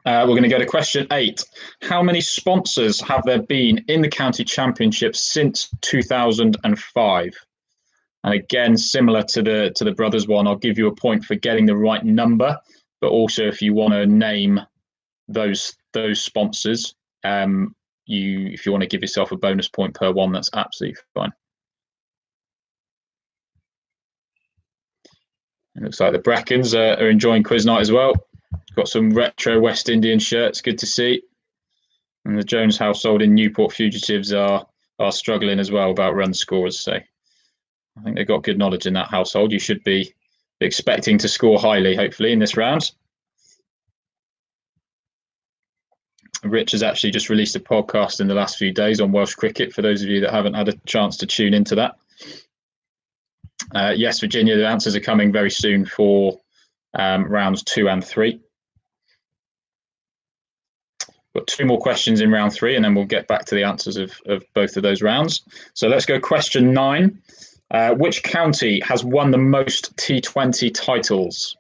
We're going to go to question 8. How many sponsors have there been in the county championship since 2005? And again, similar to the brothers one, I'll give you a point for getting the right number, but also if you want to name those sponsors, if you want to give yourself a bonus point per one, that's absolutely fine. It looks like the Brackens are enjoying quiz night as well. Got some retro West Indian shirts, good to see. And the Jones household in Newport Fugitives are struggling as well about run scorers. So I think they've got good knowledge in that household. You should be expecting to score highly, hopefully, in this round. Rich has actually just released a podcast in the last few days on Welsh cricket, for those of you that haven't had a chance to tune into that. Yes, Virginia, the answers are coming very soon for rounds 2 and 3. Got 2 more questions in round 3, and then we'll get back to the answers of both of those rounds. So let's go question 9. Which county has won the most T20 titles?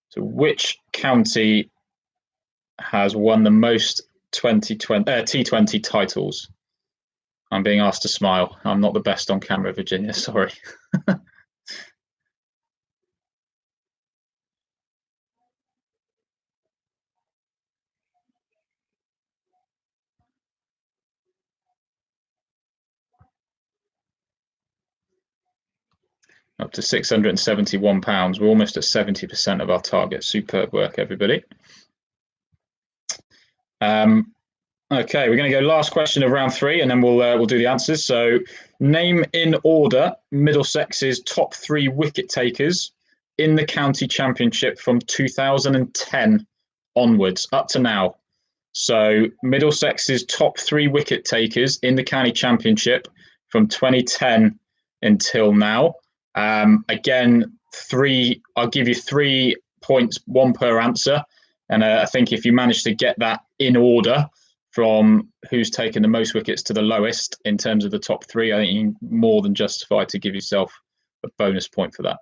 So which county has won the most T20 titles? I'm being asked to smile. I'm not the best on camera, Virginia, sorry. Up to £671. We're almost at 70% of our target. Superb work, everybody. Okay, we're going to go last question of round 3, and then we'll do the answers. So, name in order Middlesex's top 3 wicket takers in the county championship from 2010 onwards, up to now. So, Middlesex's top 3 wicket takers in the county championship from 2010 until now. Again, I'll give you 3 points, 1 per answer. And I think if you manage to get that in order from who's taken the most wickets to the lowest in terms of the top 3, I think you're more than justified to give yourself a bonus point for that.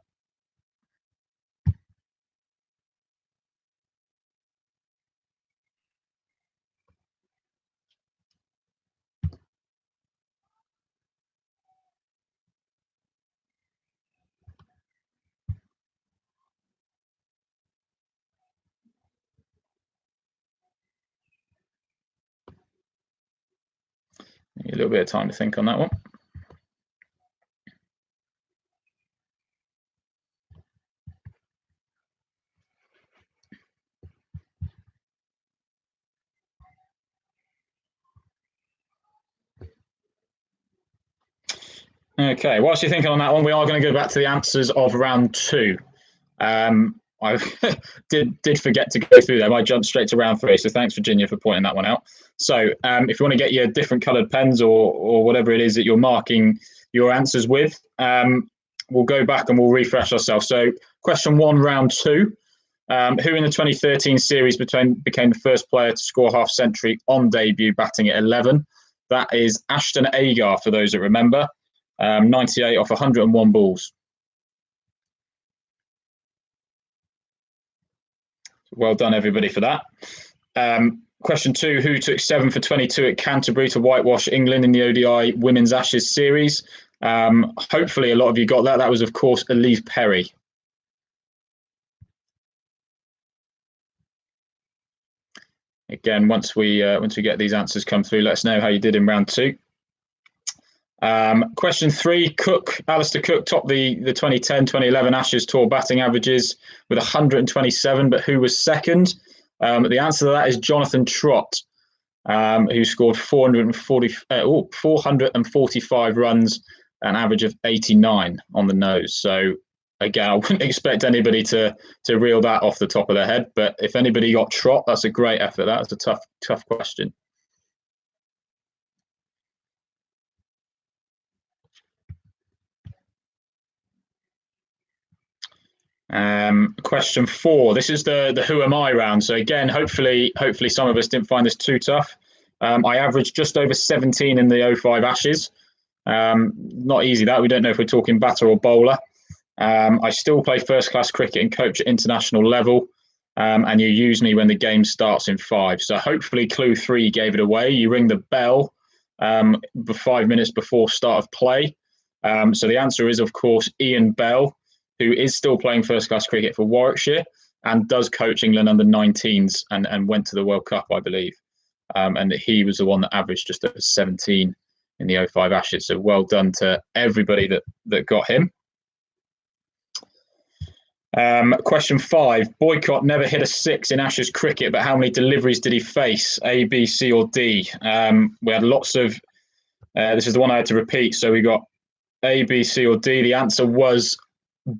A little bit of time to think on that one. Okay, whilst you're thinking on that one, we are going to go back to the answers of round 2. I did forget to go through them. I jumped straight to round 3, so thanks, Virginia, for pointing that one out. So if you want to get your different coloured pens or whatever it is that you're marking your answers with, we'll go back and we'll refresh ourselves. So question 1, round 2. Who in the 2013 series became the first player to score half century on debut, batting at 11? That is Ashton Agar, for those that remember. 98 off 101 balls. Well done, everybody, for that. Question 2, who took 7 for 22 at Canterbury to whitewash England in the ODI Women's Ashes series? Hopefully a lot of you got that. That was, of course, Elise Perry. Again, once we get these answers come through, let us know how you did in round 2. Question 3, Alistair Cook topped the 2010-2011 Ashes Tour batting averages with 127, but who was second? The answer to that is Jonathan Trott, who scored 445 runs, an average of 89 on the nose. So again, I wouldn't expect anybody to reel that off the top of their head, but if anybody got Trott, that's a great effort. That's a tough question. Question 4. This is the Who Am I round. So again, hopefully some of us didn't find this too tough. I averaged just over 17 in the 05 Ashes. Not easy that. We don't know if we're talking batter or bowler. I still play first-class cricket and coach at international level. And you use me when the game starts in 5. So hopefully clue 3 gave it away. You ring the bell 5 minutes before start of play. So the answer is, of course, Ian Bell, who is still playing first-class cricket for Warwickshire and does coach England under 19s and went to the World Cup, I believe. And that he was the one that averaged just over 17 in the 05 Ashes. So well done to everybody that got him. Question 5. Boycott never hit a 6 in Ashes cricket, but how many deliveries did he face? A, B, C, or D? We had lots of. This is the one I had to repeat. So we got A, B, C, or D. The answer was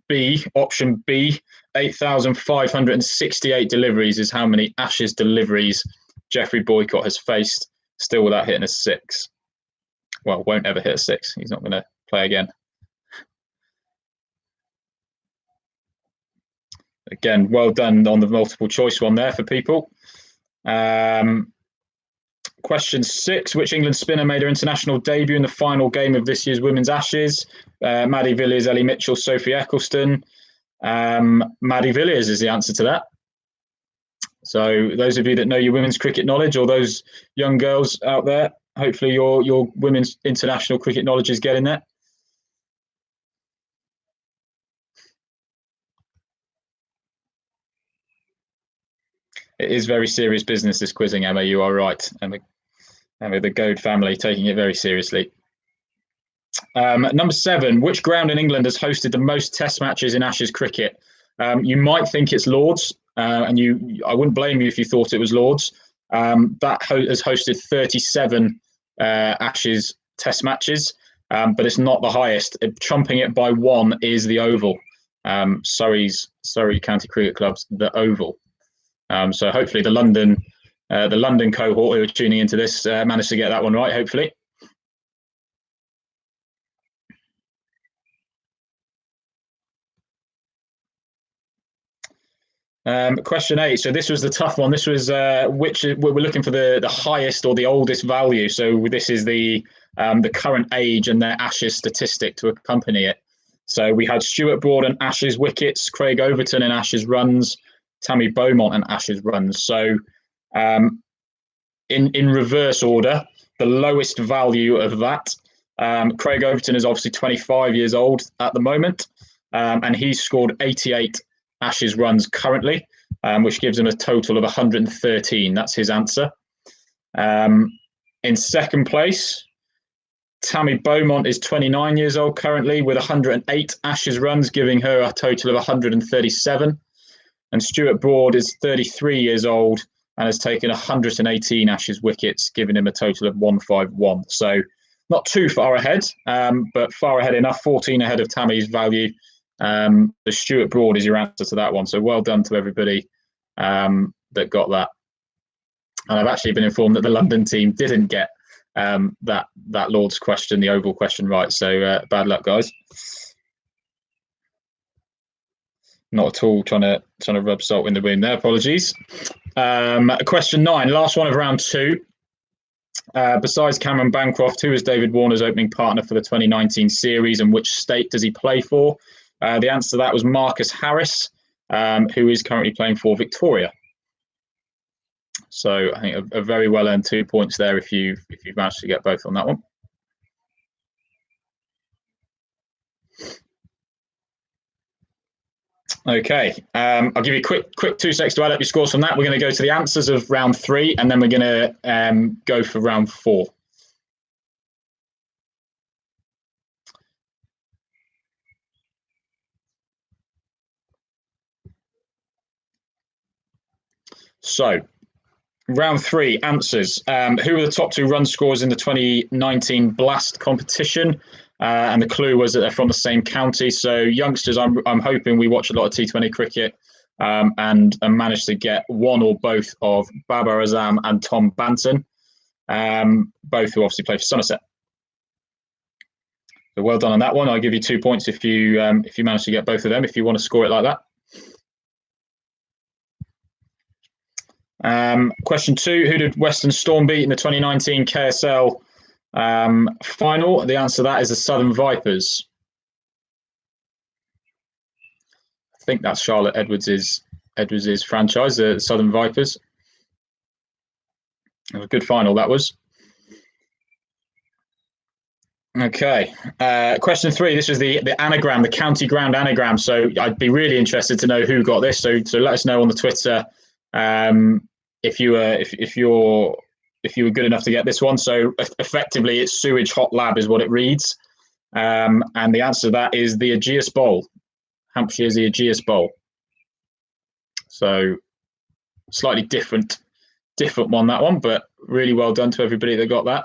B. Option B. 8,568 deliveries is how many Ashes deliveries Geoffrey Boycott has faced, still without hitting a 6. Well, won't ever hit a 6. He's not going to play again. Again, well done on the multiple choice one there for people. Question 6. Which England spinner made her international debut in the final game of this year's Women's Ashes? Maddie Villiers, Ellie Mitchell, Sophie Eccleston. Maddie Villiers is the answer to that. So those of you that know your women's cricket knowledge, or those young girls out there, hopefully your women's international cricket knowledge is getting there. It is very serious business, this quizzing, Emma. You are right. Emma, the Goad family, taking it very seriously. Number 7. Which ground in England has hosted the most Test matches in Ashes cricket? You might think it's Lords, and I wouldn't blame you if you thought it was Lords. That has hosted 37 Ashes Test matches, but it's not the highest. Trumping it by 1 is the Oval. Surrey County Cricket Club's the Oval. So hopefully the London cohort who are tuning into this managed to get that one right, hopefully. Question 8. So this was the tough one. This was which we're looking for the highest or the oldest value. So this is the current age and their Ashes statistic to accompany it. So we had Stuart Broad and Ashes wickets, Craig Overton and Ashes runs, Tammy Beaumont and Ashes runs. So in reverse order, the lowest value of that, Craig Overton is obviously 25 years old at the moment, and he's scored 88 Ashes runs currently, which gives him a total of 113. That's his answer. In second place, Tammy Beaumont is 29 years old currently with 108 Ashes runs, giving her a total of 137. And Stuart Broad is 33 years old and has taken 118 Ashes wickets, giving him a total of 151. So not too far ahead, but far ahead enough, 14 ahead of Tammy's value. The Stuart Broad is your answer to that one. So well done to everybody that got that. And I've actually been informed that the London team didn't get that Lord's question, the Oval question, right. So bad luck, guys. Not at all trying to rub salt in the wound there. Apologies. Question 9, last one of round 2. Besides Cameron Bancroft, who is David Warner's opening partner for the 2019 series, and which state does he play for? The answer to that was Marcus Harris, who is currently playing for Victoria. So I think a very well earned 2 points there if you've managed to get both on that one. Okay, I'll give you a quick 2 seconds to add up your scores from that. We're going to go to the answers of round 3, and then we're going to go for round 4. So, round 3, answers. Who are the top 2 run scorers in the 2019 Blast competition? And the clue was that they're from the same county. So, youngsters, I'm hoping we watch a lot of T20 cricket and manage to get one or both of Babar Azam and Tom Banton, both who obviously play for Somerset. So well done on that one. I'll give you 2 points if you manage to get both of them, if you want to score it like that. Question 2, who did Western Storm beat in the 2019 KSL final? The answer to that is the Southern Vipers. think that's Charlotte Edwards's franchise, the Southern Vipers. It was a good final, that was. Okay, question 3. This was the anagram, the county ground anagram. So I'd be really interested to know who got this. So let us know on the Twitter if you were good enough to get this one. So effectively, it's sewage hot lab is what it reads, and the answer to that is the Aegeus Bowl. Hampshire's the Aegeus Bowl. So slightly different one, that one, but really well done to everybody that got that.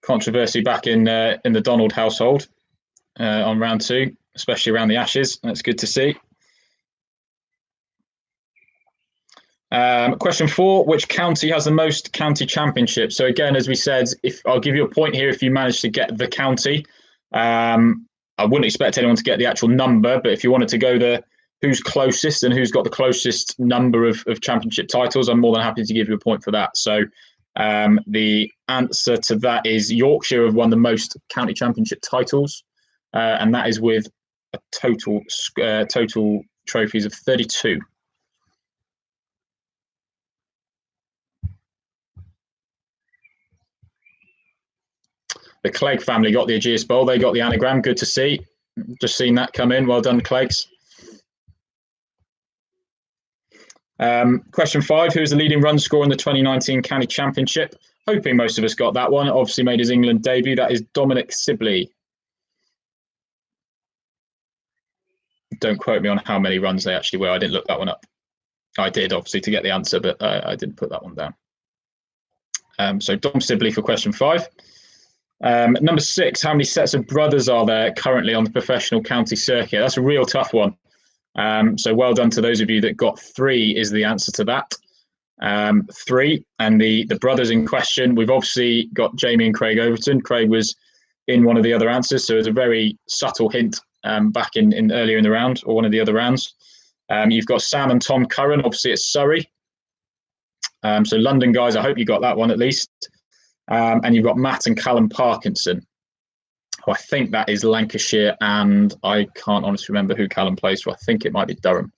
Controversy back in the Donald household on round 2, especially around the Ashes. That's good to see. Question 4, which county has the most county championships? So again, as we said, if I'll give you a point here if you manage to get the county. I wouldn't expect anyone to get the actual number, but if you wanted to go who's closest and who's got the closest number of championship titles, I'm more than happy to give you a point for that. So the answer to that is Yorkshire have won the most county championship titles, and that is with a total trophies of 32. The Clegg family got the Aegeus Bowl. They got the anagram. Good to see. Just seen that come in. Well done, Cleggs. Question 5. Who is the leading run scorer in the 2019 County Championship? Hoping most of us got that one. Obviously made his England debut. That is Dominic Sibley. Don't quote me on how many runs they actually were. I didn't look that one up. I did, obviously, to get the answer, but I didn't put that one down. So Dom Sibley for question 5. Number 6, how many sets of brothers are there currently on the professional county circuit? That's a real tough one. So well done to those of you that got 3 is the answer to that. 3, and the brothers in question, we've obviously got Jamie and Craig Overton. Craig was in one of the other answers, so it's a very subtle hint back in earlier in the round, or one of the other rounds. You've got Sam and Tom Curran, obviously it's Surrey. So London guys, I hope you got that one at least. And you've got Matt and Callum Parkinson. I think that is Lancashire, and I can't honestly remember who Callum plays for. I think it might be Durham.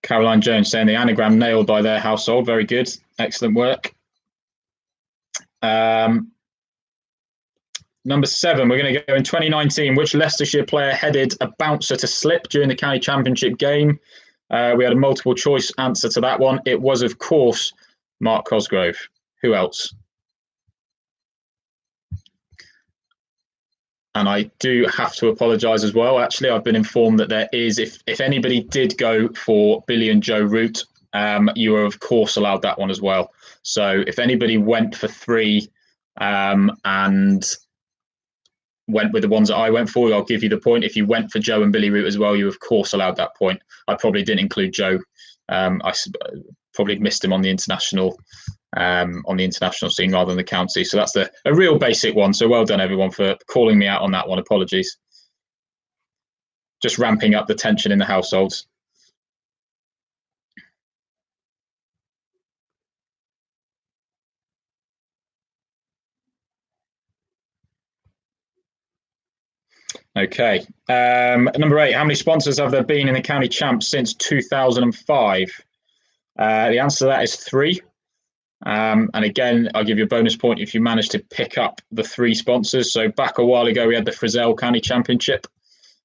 Caroline Jones saying the anagram nailed by their household. Very good. Excellent work. Number 7, we're going to go in 2019. Which Leicestershire player headed a bouncer to slip during the county championship game? We had a multiple choice answer to that one. It was, of course, Mark Cosgrove. Who else? And I do have to apologise as well. Actually, I've been informed that there is, if anybody did go for Billy and Joe route, you are, of course, allowed that one as well. So if anybody went for 3 and went with the ones that I went for, I'll give you the point. If you went for Joe and Billy route as well, you of course allowed that point. I probably didn't include Joe. I probably missed him on the international scene rather than the county. So that's a real basic one. So well done everyone for calling me out on that one. Apologies. Just ramping up the tension in the households. Okay. Number 8, how many sponsors have there been in the county champs since 2005? The answer to that is 3. And again, I'll give you a bonus point if you manage to pick up the 3 sponsors. So back a while ago, we had the Frizzell County Championship.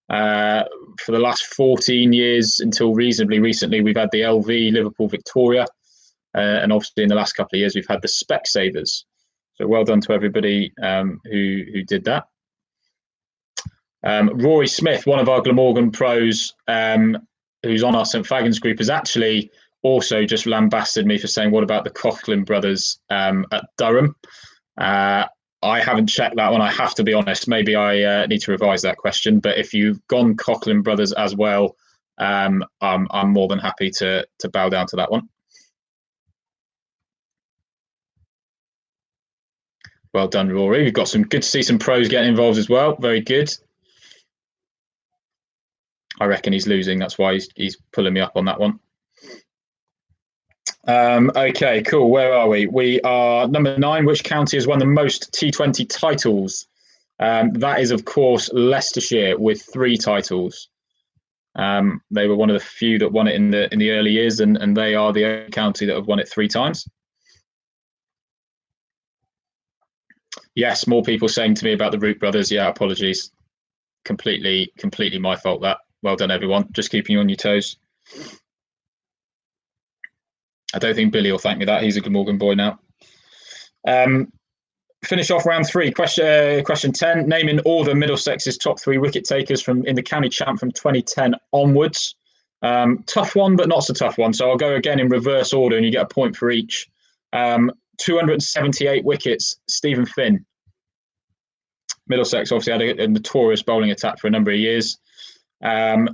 For the last 14 years until reasonably recently, we've had the LV, Liverpool, Victoria. And obviously in the last couple of years, we've had the Specsavers. So well done to everybody who did that. Rory Smith, one of our Glamorgan pros, who's on our St Fagans group, has actually also just lambasted me for saying, what about the Coughlin brothers at Durham? I haven't checked that one. I have to be honest. Maybe I need to revise that question. But if you've gone Coughlin brothers as well, I'm more than happy to bow down to that one. Well done, Rory. We've got some good to see some pros getting involved as well. Very good. I reckon he's losing. That's why he's pulling me up on that one. Okay, cool. Where are we? We are number 9. Which county has won the most T20 titles? That is, of course, Leicestershire with 3 titles. They were one of the few that won it in the early years, and they are the only county that have won it 3 times. Yes, more people saying to me about the Root brothers. Yeah, apologies. Completely my fault. That. Well done, everyone. Just keeping you on your toes. I don't think Billy will thank me that. He's a Glamorgan boy now. Finish off round 3. Question 10. Name in order Middlesex's top 3 wicket takers in the county champ from 2010 onwards. Tough one, but not so tough one. So I'll go again in reverse order, and you get a point for each. 278 wickets, Stephen Finn. Middlesex obviously had a notorious bowling attack for a number of years.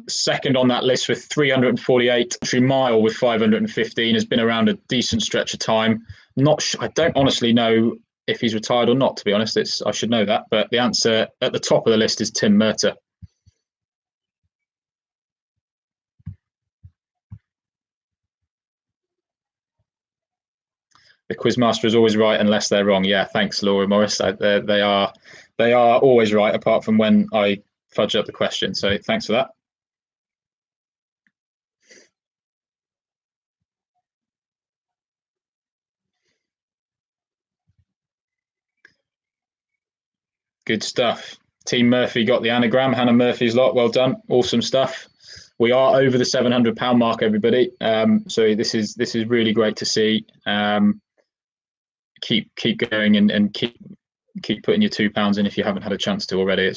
Second on that list with 348. Mile with 515 has been around a decent stretch of time. I don't honestly know if he's retired or not, to be honest. I should know that, but the answer at the top of the list is Tim Murtagh. The quizmaster is always right unless they're wrong. Yeah, thanks, Laura Morris. They are always right, apart from when I fudge up the question. So thanks for that. Good stuff. Team Murphy got the anagram. Hannah Murphy's lot. Well done. Awesome stuff. We are over the £700 mark, everybody. So this is really great to see. Keep going and keep putting your £2 in if you haven't had a chance to already.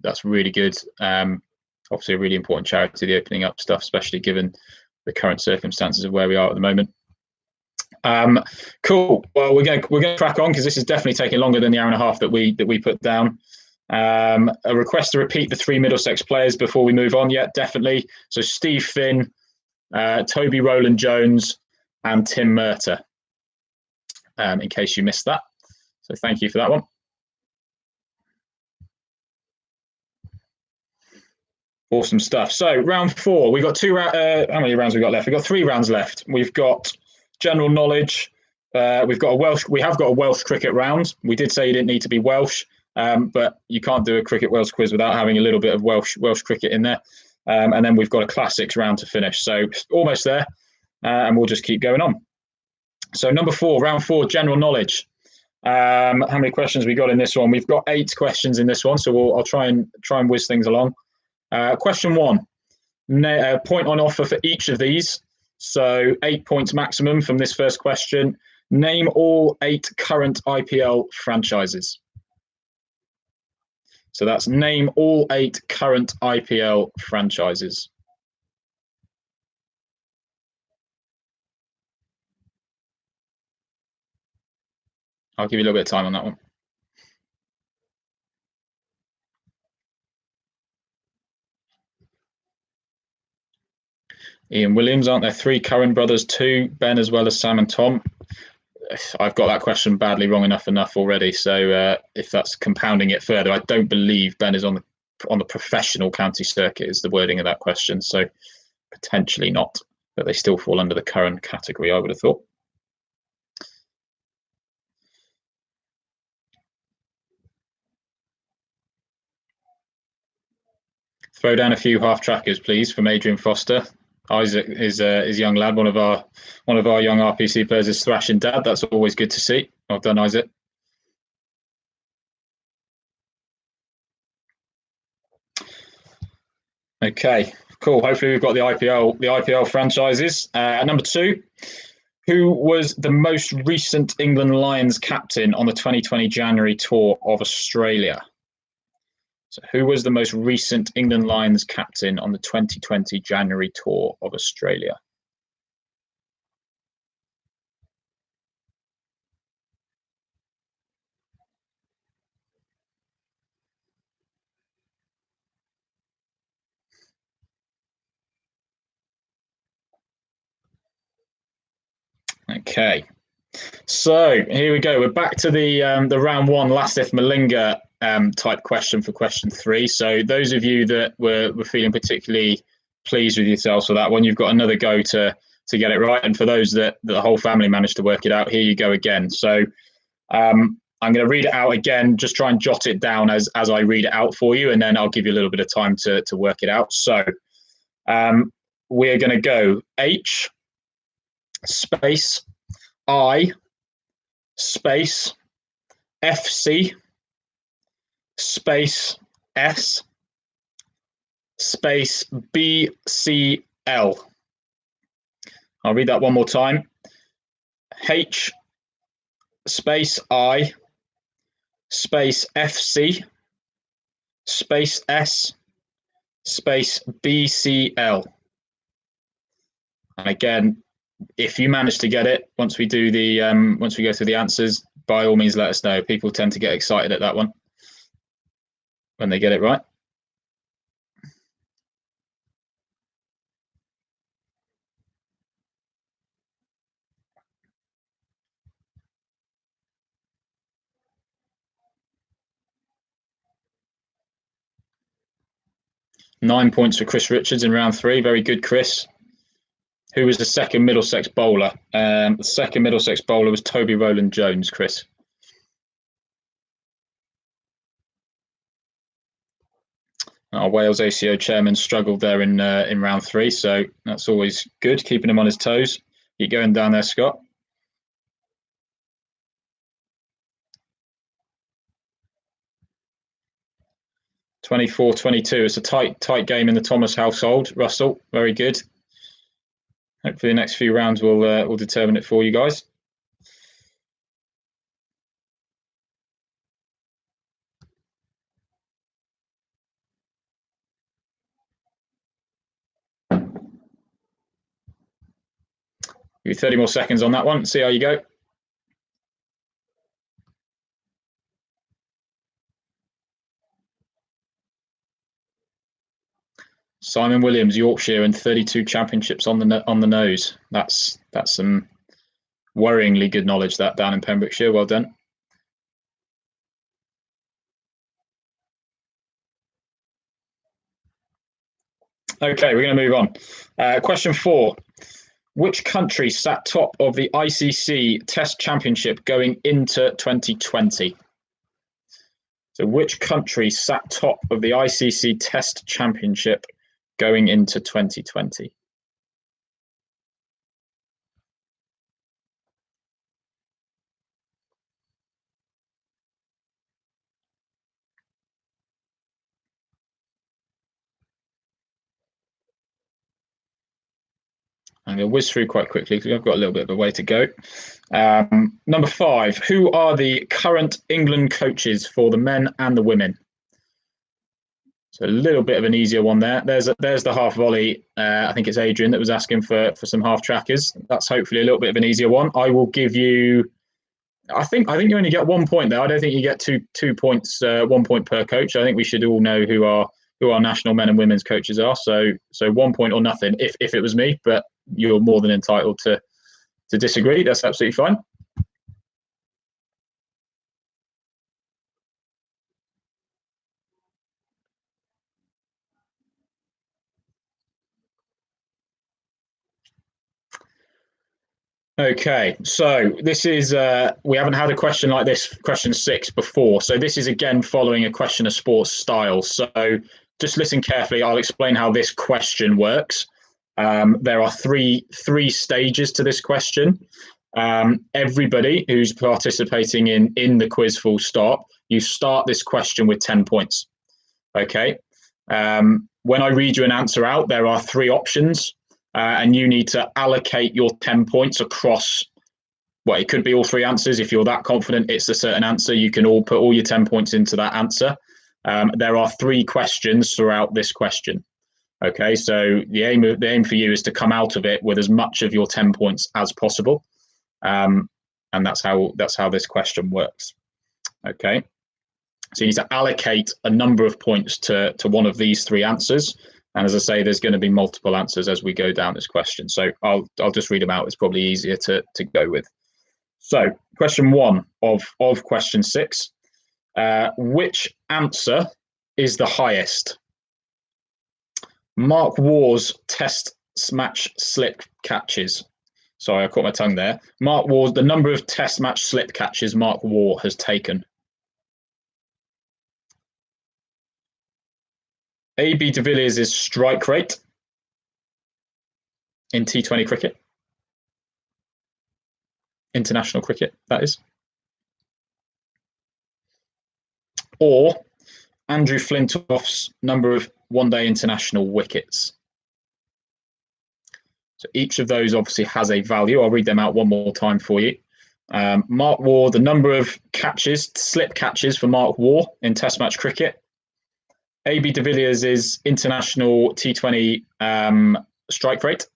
That's really good. Obviously a really important charity, the opening up stuff, especially given the current circumstances of where we are at the moment. Cool. Well, we're going to crack on because this is definitely taking longer than the hour and a half that we put down. A request to repeat the 3 Middlesex players before we move on. Yeah, definitely. So Steve Finn, Toby Rowland Jones, and Tim Murtagh. In case you missed that. So thank you for that one. Awesome stuff. So round 4, we've got 2 rounds. How many rounds we got left? We've got 3 rounds left. We've got general knowledge. We have got a Welsh cricket round. We did say you didn't need to be Welsh, but you can't do a cricket Welsh quiz without having a little bit of Welsh cricket in there. And then we've got a classics round to finish. So almost there, and we'll just keep going on. So number 4, round 4, general knowledge. How many questions we got in this one? We've got 8 questions in this one, so I'll try and whiz things along. Question 1, point on offer for each of these. So 8 points maximum from this first question. Name all 8 current IPL franchises. So that's name all 8 current IPL franchises. I'll give you a little bit of time on that one. Ian Williams, aren't there 3 Curran brothers too? Ben as well as Sam and Tom. I've got that question badly wrong enough already. So if that's compounding it further, I don't believe Ben is on the professional county circuit is the wording of that question. So potentially not, but they still fall under the Curran category, I would have thought. Throw down a few half trackers, please, from Adrian Foster. Isaac is young lad, one of our young RPC players is thrashing dad. That's always good to see. Well done, Isaac. Okay, cool. Hopefully we've got the IPL franchises. Number 2, who was the most recent England Lions captain on the 2020 January tour of Australia? So who was the most recent England Lions captain on the 2020 January tour of Australia? Okay, so here we go. We're back to the round 1 Lasith Malinga type question for question 3. So those of you that were feeling particularly pleased with yourselves for that one, you've got another go to get it right. And for those that the whole family managed to work it out, here you go again. So I'm going to read it out again. Just try and jot it down as I read it out for you, and then I'll give you a little bit of time to work it out. So we're going to go H space I space FC space S space BCL. I'll read that one more time. H space I space FC space S space BCL. And again, if you manage to get it once we do the once we go through the answers, by all means let us know. People tend to get excited at that one when they get it right. Nine points for Chris Richards in round 3. Very good, Chris. Who was the second Middlesex bowler? The second Middlesex bowler was Toby Rowland-Jones, Chris. Our Wales ACO chairman struggled there in round 3, so that's always good, keeping him on his toes. Keep going down there, Scott. (24-22). It's a tight game in the Thomas household. Russell, very good. Hopefully the next few rounds will determine it for you guys. Give you 30 more seconds on that one. See how you go. Simon Williams, Yorkshire, and 32 championships on the nose. That's some worryingly good knowledge that down in Pembrokeshire. Well done. Okay, we're going to move on. Question 4. Which country sat top of the ICC Test Championship going into 2020? So which country sat top of the ICC Test Championship going into 2020? I'm going to whiz through quite quickly because I've got a little bit of a way to go. Number 5, who are the current England coaches for the men and the women? So a little bit of an easier one there. There's the half volley. I think it's Adrian that was asking for some half trackers. That's hopefully a little bit of an easier one. I will give you. I think you only get 1 point there. I don't think you get two points, 1 point per coach. I think we should all know who our national men and women's coaches are. So 1 point or nothing if it was me. But you're more than entitled to disagree. That's absolutely fine. Okay, so this is, we haven't had a question like this, question 6 before. So this is again following a question of sports style. So just listen carefully. I'll explain how this question works. There are three stages to this question. Everybody who's participating in the quiz full stop, you start this question with 10 points. Okay. When I read you an answer out, there are 3 options. And you need to allocate your 10 points across, well, it could be all 3 answers. If you're that confident it's a certain answer, you can all put all your 10 points into that answer. There are 3 questions throughout this question. Okay, so the aim for you is to come out of it with as much of your 10 points as possible. And that's how this question works. Okay, so you need to allocate a number of points to one of these 3 answers. And as I say, there's going to be multiple answers as we go down this question. So I'll just read them out. It's probably easier to go with. So question 1 of question 6. Which answer is the highest? Mark Waugh's Test match slip catches. Sorry, I caught my tongue there. Mark Waugh, the number of Test match slip catches Mark Waugh has taken. AB de Villiers' strike rate in T20 cricket. International cricket, that is. Or Andrew Flintoff's number of one-day international wickets. So each of those obviously has a value. I'll read them out one more time for you. Mark Waugh, the number of catches, slip catches for Mark Waugh in Test match cricket. AB de Villiers' international T20 strike rate.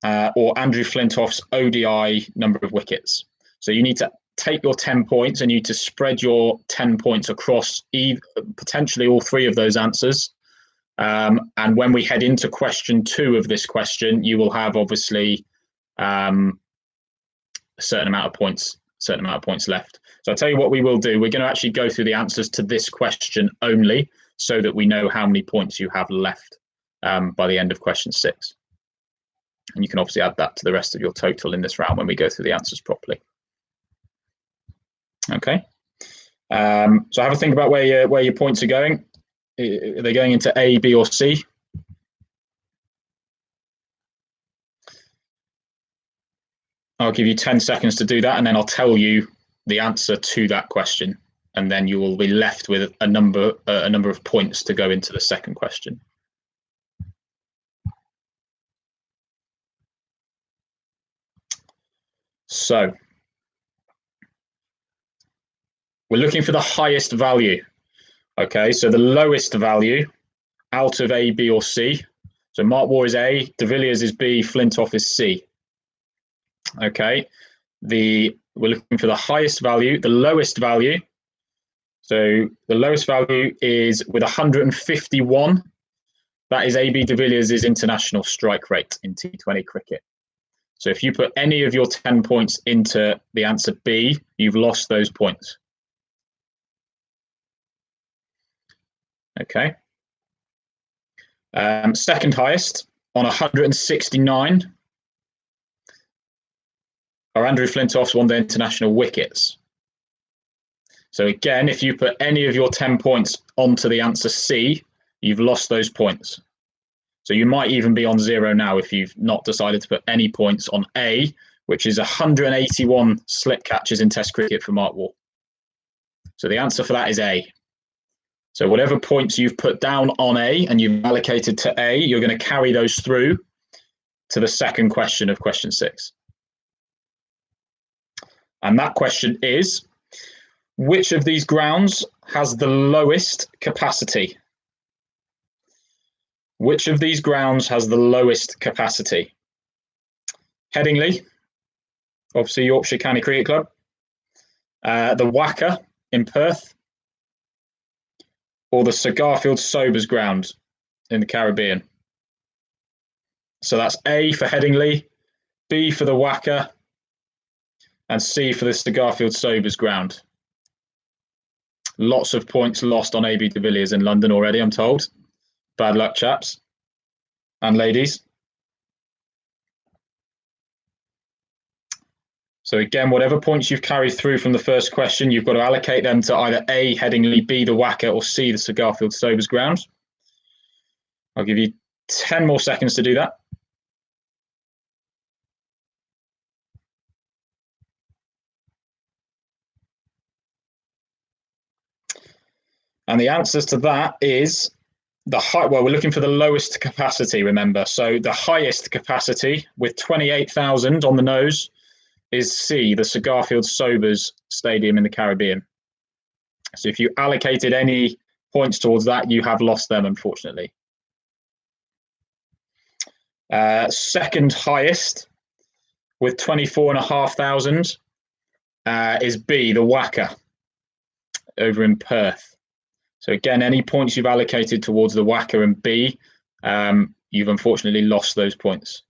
Or Andrew Flintoff's ODI number of wickets. So you need to take your 10 points and you need to spread your 10 points across potentially all three of those answers. And when we head into question 2 of this question, you will have obviously a certain amount of points left. So I'll tell you what we will do. We're going to actually go through the answers to this question only so that we know how many points you have left by the end of question 6. And you can obviously add that to the rest of your total in this round when we go through the answers properly. Okay. So have a think about where your points are going. Are they going into A, B, or C? I'll give you 10 seconds to do that, and then I'll tell you the answer to that question, and then you will be left with a number of points to go into the second question. So we're looking for the highest value. Okay, so the lowest value out of A, B, or C. So Mark Waugh is A, de Villiers is B, Flintoff is C. Okay, we're looking for the highest value, the lowest value. So the lowest value is with 151. That is AB de Villiers' international strike rate in T20 cricket. So if you put any of your 10 points into the answer B, you've lost those points. Okay. Second highest on 169 are Andrew Flintoff's one-day international wickets. So again, if you put any of your 10 points onto the answer C, you've lost those points. So you might even be on 0 now if you've not decided to put any points on A, which is 181 slip catches in Test cricket for Mark Waugh. So the answer for that is A. So whatever points you've put down on A and you've allocated to A, you're going to carry those through to the second question of question 6. And that question is, which of these grounds has the lowest capacity? Which of these grounds has the lowest capacity? Headingley, obviously Yorkshire County Cricket Club. The Wacker in Perth. Or the Sir Garfield Sobers ground in the Caribbean. So that's A for Headingley, B for the Wacker, and C for the Sir Garfield Sobers ground. Lots of points lost on AB de Villiers in London already, I'm told. Bad luck, chaps and ladies. So again, whatever points you've carried through from the first question, you've got to allocate them to either A, Headingley, B, the Wacker, or C, the Sir Garfield Sobers ground. I'll give you 10 more seconds to do that. And the answers to that is well, we're looking for the lowest capacity, remember. So the highest capacity with 28,000 on the nose is C, the Sir Garfield Sobers Stadium in the Caribbean. So if you allocated any points towards that, you have lost them, unfortunately. Second highest with 24,500 is B, the Wacker over in Perth. So again, any points you've allocated towards the Wacker and B, you've unfortunately lost those points.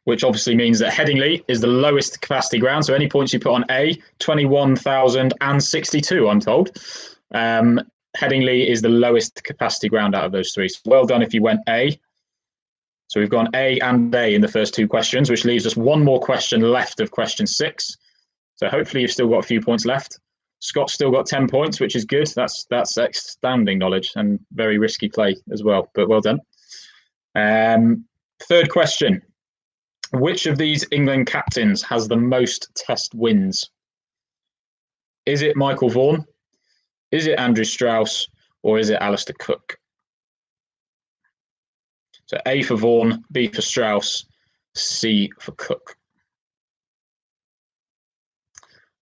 which obviously means that Headingley is the lowest capacity ground. So any points you put on A, 21,062, I'm told. Headingley is the lowest capacity ground out of those three. So well done if you went A. So we've gone A and A in the first two questions, which leaves us one more question left of question 6. So hopefully you've still got a few points left. Scott's still got 10 points, which is good. That's outstanding knowledge and very risky play as well, but well done. Third question. Which of these England captains has the most test wins? Is it Michael Vaughan? Is it Andrew Strauss? Or is it Alistair Cook? So A for Vaughan, B for Strauss, C for Cook.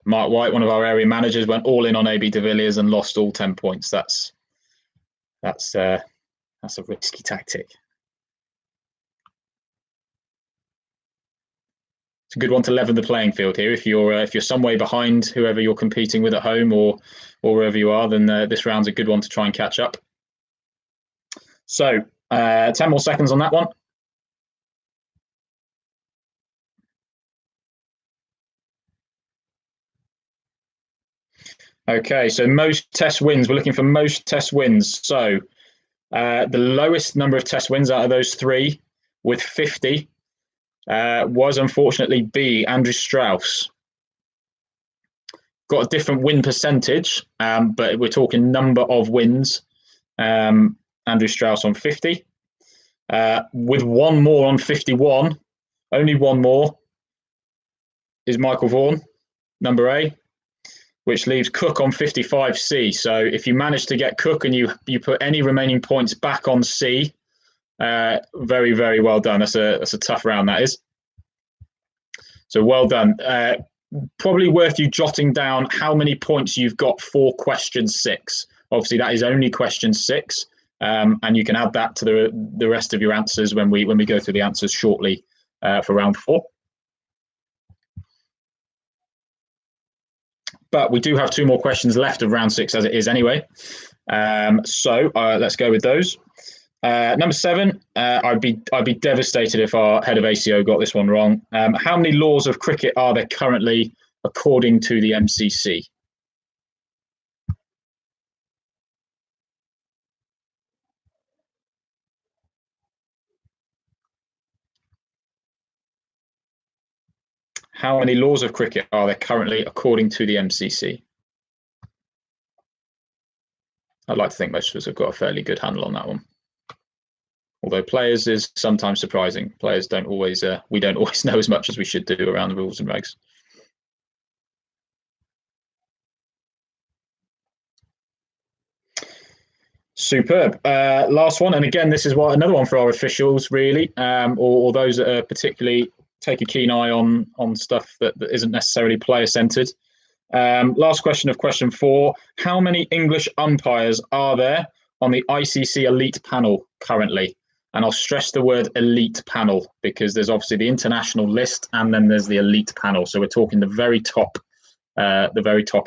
Mark White, one of our area managers, went all in on AB de Villiers and lost all 10 points. That's a risky tactic. It's a good one to level the playing field here. If you're some way behind whoever you're competing with at home or wherever you are, then this round's a good one to try and catch up. So 10 more seconds on that one. Okay, so most test wins. We're looking for most test wins. So the lowest number of test wins out of those three, with 50, was unfortunately B, Andrew Strauss. Got a different win percentage, but we're talking number of wins. Andrew Strauss on 50. With one more on 51, only one more, is Michael Vaughan, number A, which leaves Cook on 55C. So if you manage to get Cook and you put any remaining points back on C, very, very well done. That's a tough round, that is. So well done. Probably worth you jotting down how many points you've got for question 6. Obviously, that is only question 6. And you can add that to the rest of your answers when we go through the answers shortly for round 4. But we do have 2 more questions left of round 6 as it is anyway. So let's go with those. Number 7, I'd be devastated if our head of ACO got this one wrong. How many laws of cricket are there currently according to the MCC? How many laws of cricket are there currently according to the MCC? I'd like to think most of us have got a fairly good handle on that one. Although players is sometimes surprising. Players don't always, we don't always know as much as we should do around the rules and regs. Superb. Last one, and again, this is another one for our officials, really, or those that are particularly take a keen eye on stuff that isn't necessarily player centred. Last question of question 4. How many English umpires are there on the ICC elite panel currently? And I'll stress the word elite panel because there's obviously the international list and then there's the elite panel. So we're talking the very top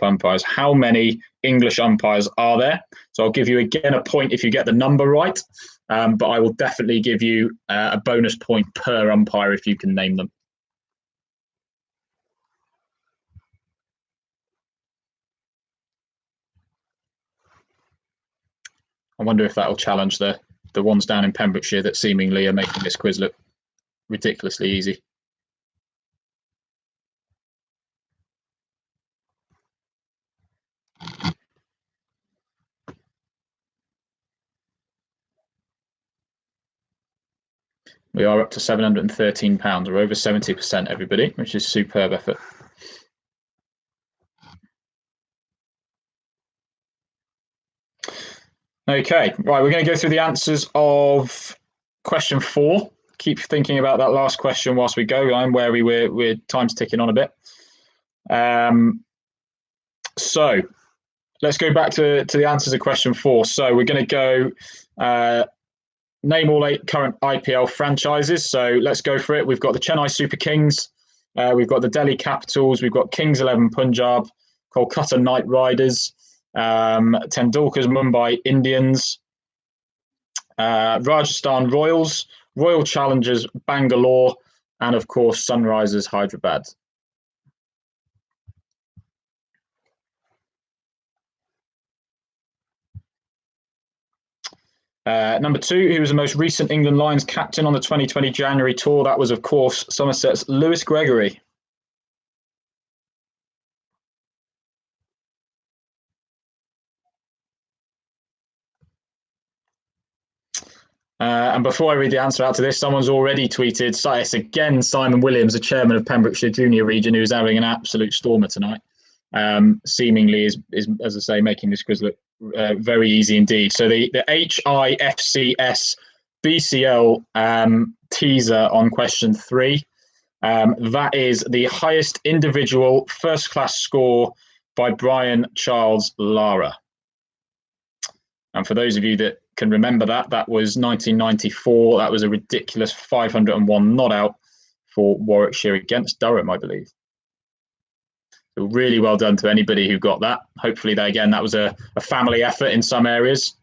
umpires. How many English umpires are there? So I'll give you again a point if you get the number right, but I will definitely give you a bonus point per umpire if you can name them. I wonder if that'll challenge the ones down in Pembrokeshire that seemingly are making this quiz look ridiculously easy. We are up to £713. We're over 70%, everybody, which is superb effort. Okay, right, we're going to go through the answers of question 4. Keep thinking about that last question whilst we go. I'm wary we're time's ticking on a bit. So let's go back to the answers of question 4. So we're going to go name all 8 current IPL franchises. So let's go for it. We've got the Chennai Super Kings, we've got the Delhi Capitals, we've got Kings 11 Punjab, Kolkata Knight Riders, Tendulkar's Mumbai Indians, Rajasthan Royals, Royal Challengers Bangalore, and of course Sunrisers Hyderabad. Number 2, who was the most recent England Lions captain on the 2020 January tour? That was, of course, Somerset's Lewis Gregory. And before I read the answer out to this, someone's already tweeted, it's again Simon Williams, the chairman of Pembrokeshire Junior Region, who's having an absolute stormer tonight. Seemingly is, as I say, making this quiz look very easy indeed. So the HIFCS BCL teaser on question 3, that is the highest individual first-class score by Brian Charles Lara. And for those of you that can remember that was 1994. That was a ridiculous 501 not out for Warwickshire against Durham, I believe. So really well done to anybody who got that. Hopefully, that was a family effort in some areas.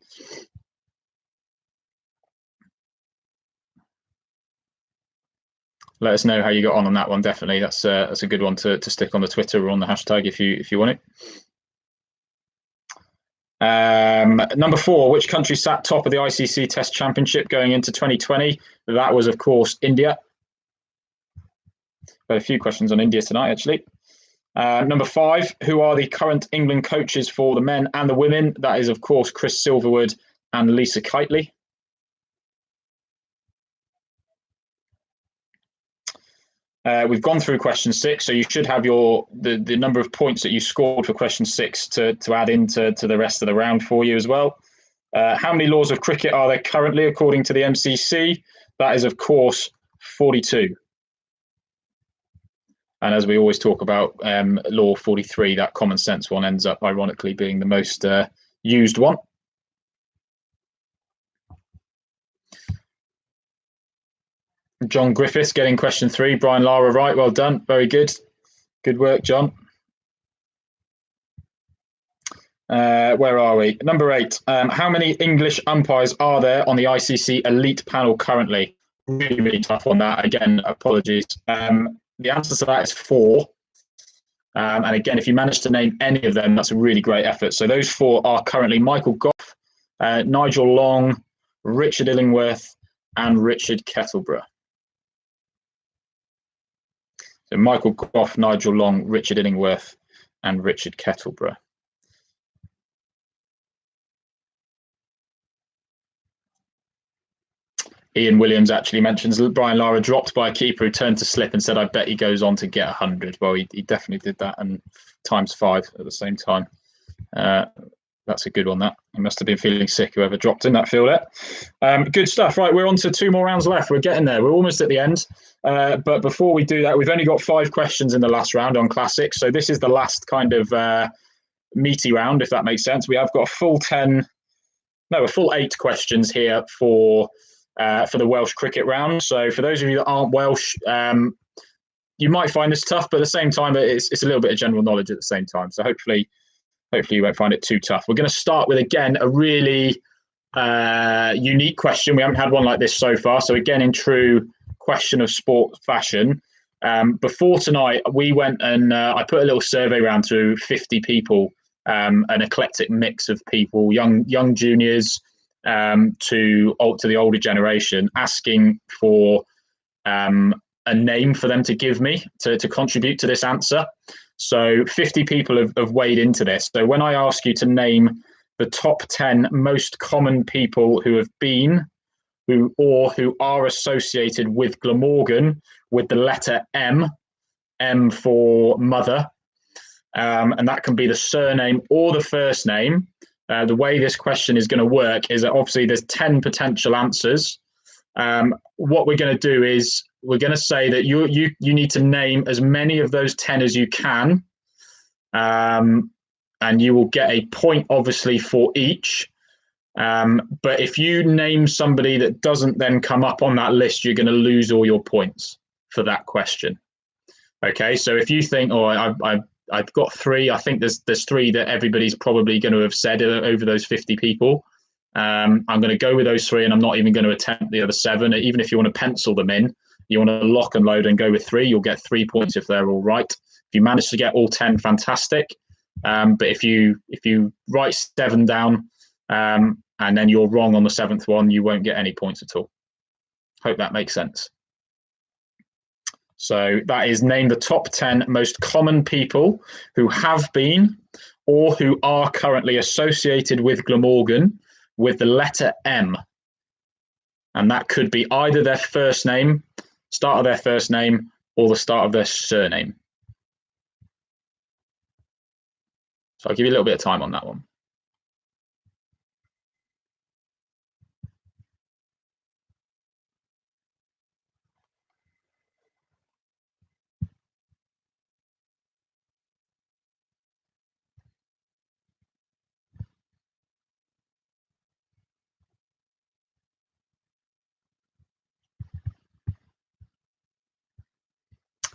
Let us know how you got on that one. Definitely, that's a good one to stick on the Twitter or on the hashtag if you want it. Number 4, which country sat top of the ICC Test Championship going into 2020? That was, of course, India. Got a few questions on India tonight, actually. Number 5, who are the current England coaches for the men and the women? That is, of course, Chris Silverwood and Lisa Kitely. We've gone through question 6, so you should have the number of points that you scored for question 6 to add into the rest of the round for you as well. How many laws of cricket are there currently according to the MCC? That is, of course, 42. And as we always talk about, law 43, that common sense one ends up ironically being the most used one. John Griffiths getting question 3. Brian Lara right. Well done. Very good. Good work, John. Where are we? Number 8. How many English umpires are there on the ICC elite panel currently? Really, really tough on that. Again, apologies. The answer to that is 4. And again, if you manage to name any of them, that's a really great effort. So those 4 are currently Michael Goff, Nigel Long, Richard Illingworth, and Richard Kettleborough. So Michael Goff, Nigel Long, Richard Illingworth, and Richard Kettleborough. Ian Williams actually mentions Brian Lara dropped by a keeper who turned to slip and said, I bet he goes on to get 100. Well, he definitely did that, and ×5 at the same time. That's a good one, that. He must have been feeling sick, whoever dropped in that field there. Good stuff. Right, we're on to 2 more rounds left. We're getting there. We're almost at the end. But before we do that, we've only got 5 questions in the last round on Classics. So this is the last kind of meaty round, if that makes sense. We have got a full 8 questions here for the Welsh Cricket round. So for those of you that aren't Welsh, you might find this tough, but at the same time, it's a little bit of general knowledge at the same time. So hopefully you won't find it too tough. We're going to start with, again, a really unique question. We haven't had one like this so far. So again, in true question of sport fashion, before tonight, we went and I put a little survey round to 50 people, an eclectic mix of people, young juniors to the older generation, asking for a name for them to give me to contribute to this answer. So 50 people have weighed into this. So when I ask you to name the top 10 most common people who have been, who are associated with Glamorgan with the letter M for mother, and that can be the surname or the first name. The way this question is going to work is that obviously there's 10 potential answers. What we're going to do is we're going to say that you need to name as many of those 10 as you can, and you will get a point obviously for each. But if you name somebody that doesn't then come up on that list, you're going to lose all your points for that question. Okay, so if you think, I've got 3, I think there's 3 that everybody's probably going to have said over those 50 people. I'm going to go with those 3, and I'm not even going to attempt the other 7. Even if you want to pencil them in, You want to lock and load and go with 3, you'll get 3 points if they're all right. If you manage to get all 10, fantastic. But if you write 7 down and then you're wrong on the 7th one, you won't get any points at all. Hope that makes sense. So that is name the top 10 most common people who have been or who are currently associated with Glamorgan with the letter M. And that could be either their first name, start of their first name, or the start of their surname. So I'll give you a little bit of time on that one.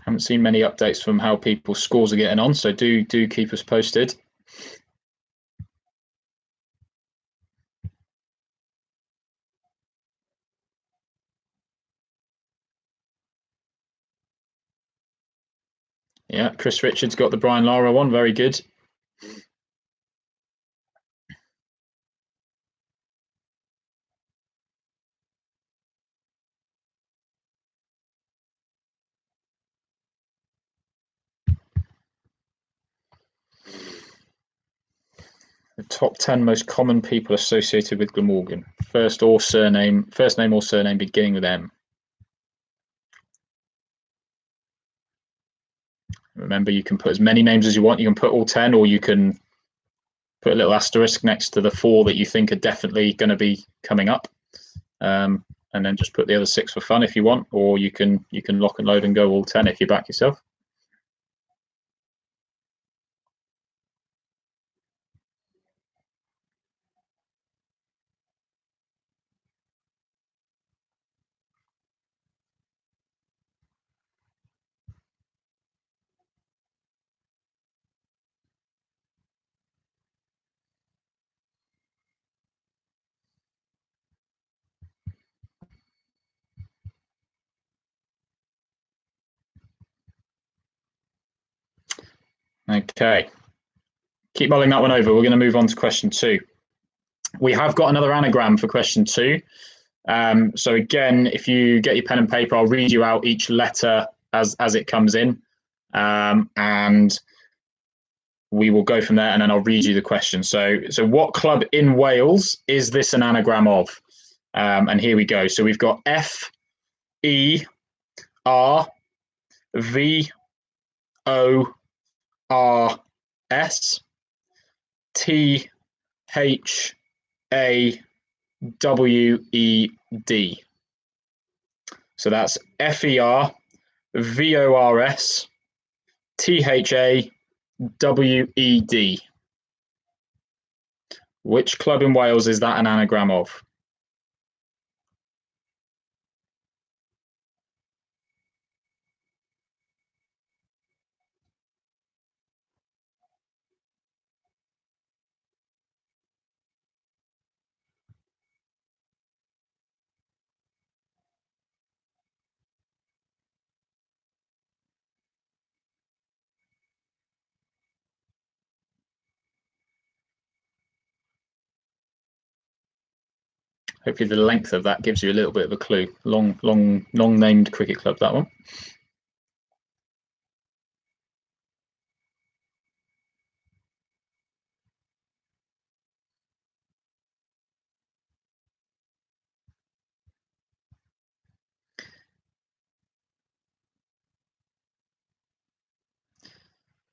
Haven't seen many updates from how people's scores are getting on, so do keep us posted. Yeah, Chris Richards got the Brian Lara one, very good. The top 10 most common people associated with Glamorgan. First name or surname beginning with M. Remember, you can put as many names as you want. You can put all 10, or you can put a little asterisk next to the 4 that you think are definitely going to be coming up. And then just put the other 6 for fun if you want, or you can lock and load and go all 10 if you back yourself. Okay, keep mulling that one over. We're going to move on to question 2. We have got another anagram for question 2. So again, if you get your pen and paper, I'll read you out each letter as it comes in, and we will go from there, and then I'll read you the question. So what club in Wales is this an anagram of? And here we go. So we've got F, E, R, V, O, R, S, T, H, A, W, E, D. So that's F-E-R, V-O-R-S, T-H-A, W-E-D. Which club in Wales is that an anagram of? Hopefully the length of that gives you a little bit of a clue. Long named cricket club, that one.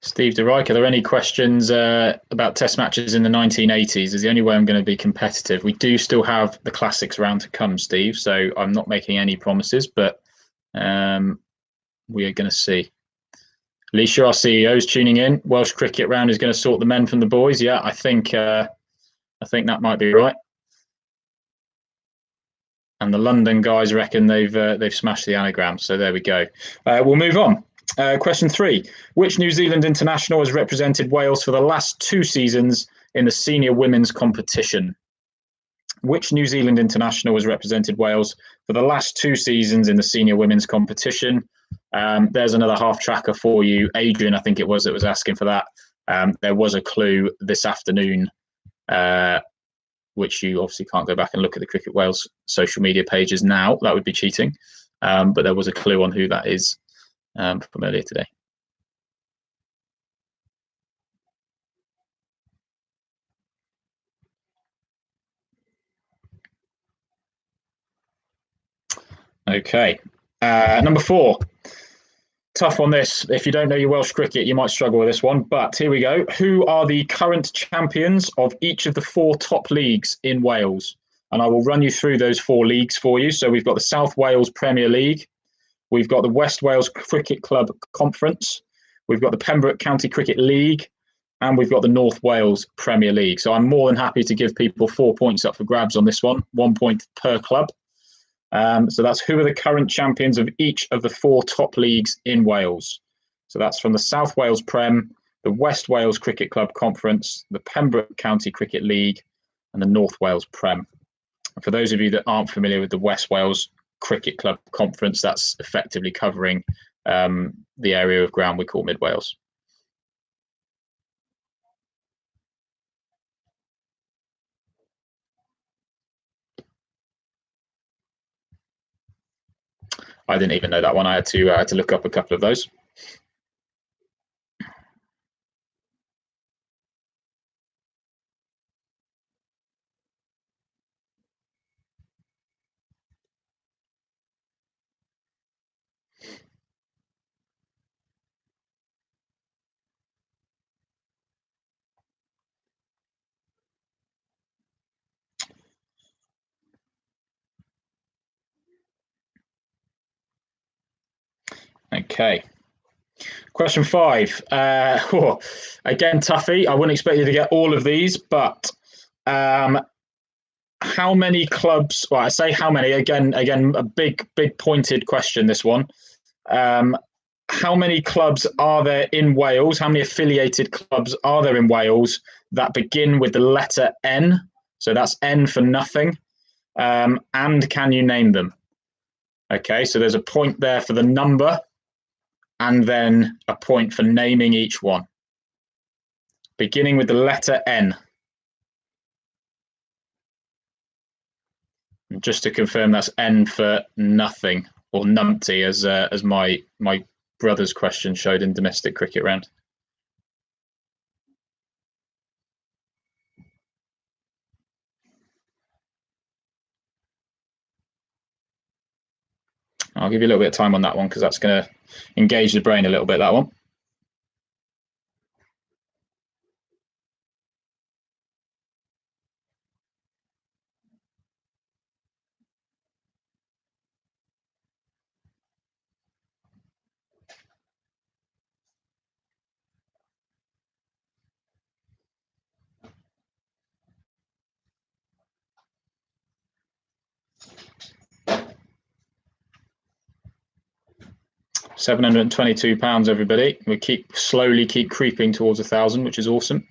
Steve DeRike, are there any questions about test matches in the 1980s? Is the only way I'm going to be competitive. We do still have the classics round to come, Steve, so I'm not making any promises, but we are going to see. Alicia, our CEO, is tuning in. Welsh Cricket round is going to sort the men from the boys. Yeah, I think that might be right. And the London guys reckon they've smashed the anagram. So there we go. We'll move on. Question 3. Which New Zealand international has represented Wales for the last 2 seasons in the senior women's competition? Which New Zealand international has represented Wales for the last 2 seasons in the senior women's competition? There's another half tracker for you. Adrian, I think it was, that was asking for that. There was a clue this afternoon, which you obviously can't go back and look at the Cricket Wales social media pages now. That would be cheating. But there was a clue on who that is from earlier today. Okay. Number 4. Tough on this. If you don't know your Welsh cricket, you might struggle with this one. But here we go. Who are the current champions of each of the 4 top leagues in Wales? And I will run you through those 4 leagues for you. So we've got the South Wales Premier League. We've got the West Wales Cricket Club Conference. We've got the Pembroke County Cricket League. And we've got the North Wales Premier League. So I'm more than happy to give people 4 points up for grabs on this one. 1 point per club. So that's who are the current champions of each of the 4 top leagues in Wales. So that's from the South Wales Prem, the West Wales Cricket Club Conference, the Pembroke County Cricket League, and the North Wales Prem. And for those of you that aren't familiar with the West Wales Cricket Club Conference, that's effectively covering the area of ground we call Mid Wales. I didn't even know that one. I had to look up a couple of those. Okay. Question 5. Again, toughie. I wouldn't expect you to get all of these, but how many clubs? Well, I say how many. Again, a big pointed question. This one. How many clubs are there in Wales? How many affiliated clubs are there in Wales that begin with the letter N? So that's N for nothing. And can you name them? Okay, so there's a point there for the number, and then a point for naming each one. Beginning with the letter N. And just to confirm, that's N for nothing, or numpty, as my brother's question showed in domestic cricket round. I'll give you a little bit of time on that one because that's going to engage the brain a little bit, that one. £722, everybody. We slowly keep creeping towards 1,000, which is awesome.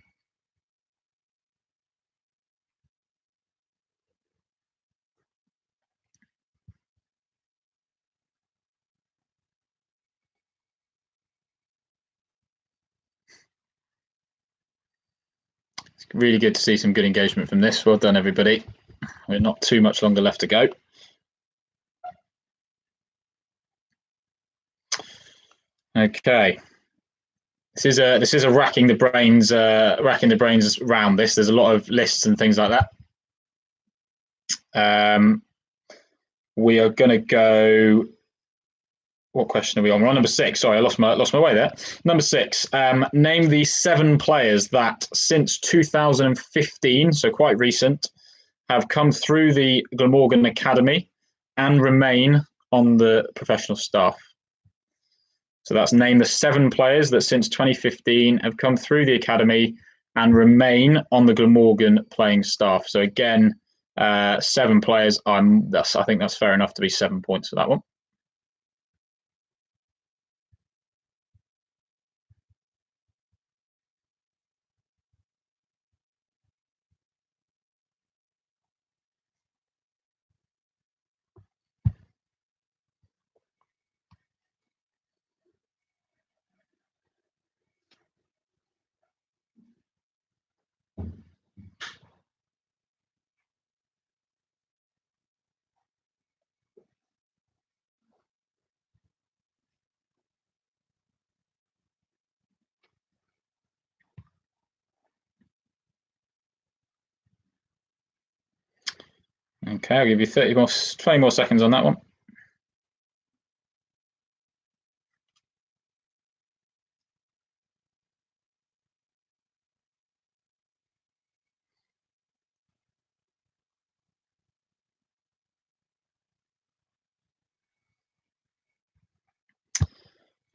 It's really good to see some good engagement from this. Well done, everybody. We're not too much longer left to go. Okay. This is a racking the brains round this. There's a lot of lists and things like that. We are going to go. What question are we on? We're on number 6. Sorry, I lost my way there. Number 6. Name the 7 players that since 2015, so quite recent, have come through the Glamorgan Academy and remain on the professional staff. So that's name the 7 players that since 2015 have come through the academy and remain on the Glamorgan playing staff. So again, 7 players. I think that's fair enough to be 7 points for that one. Okay, I'll give you 20 more seconds on that one.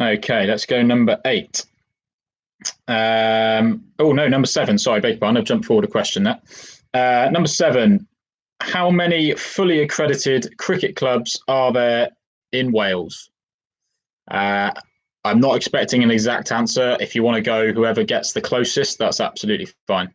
Okay, let's go number 8. Oh no, number 7. Sorry, beg your pardon. I've jumped forward a question there. Number 7. How many fully accredited cricket clubs are there in Wales? I'm not expecting an exact answer. If you want to go, whoever gets the closest, that's absolutely fine.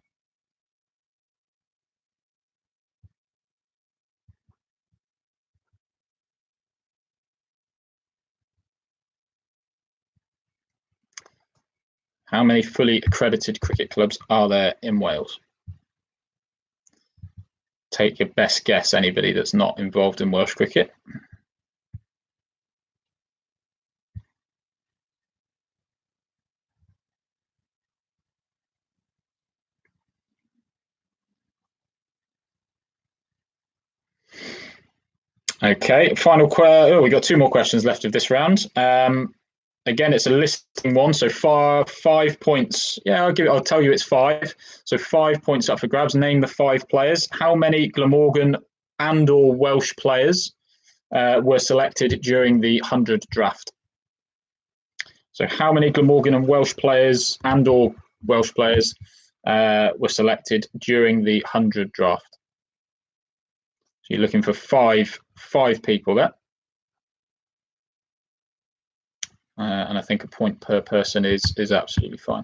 How many fully accredited cricket clubs are there in Wales? Take your best guess, anybody that's not involved in Welsh cricket. Okay, final we got 2 more questions left of this round. Again, it's a listing one, so 5 points. Yeah, I'll tell you it's 5. So 5 points up for grabs. Name the 5 players. How many Glamorgan and/or Welsh players were selected during the 100 draft? So how many Glamorgan and Welsh players and/or Welsh players were selected during the 100 draft? So you're looking for five people there. And I think a point per person is absolutely fine.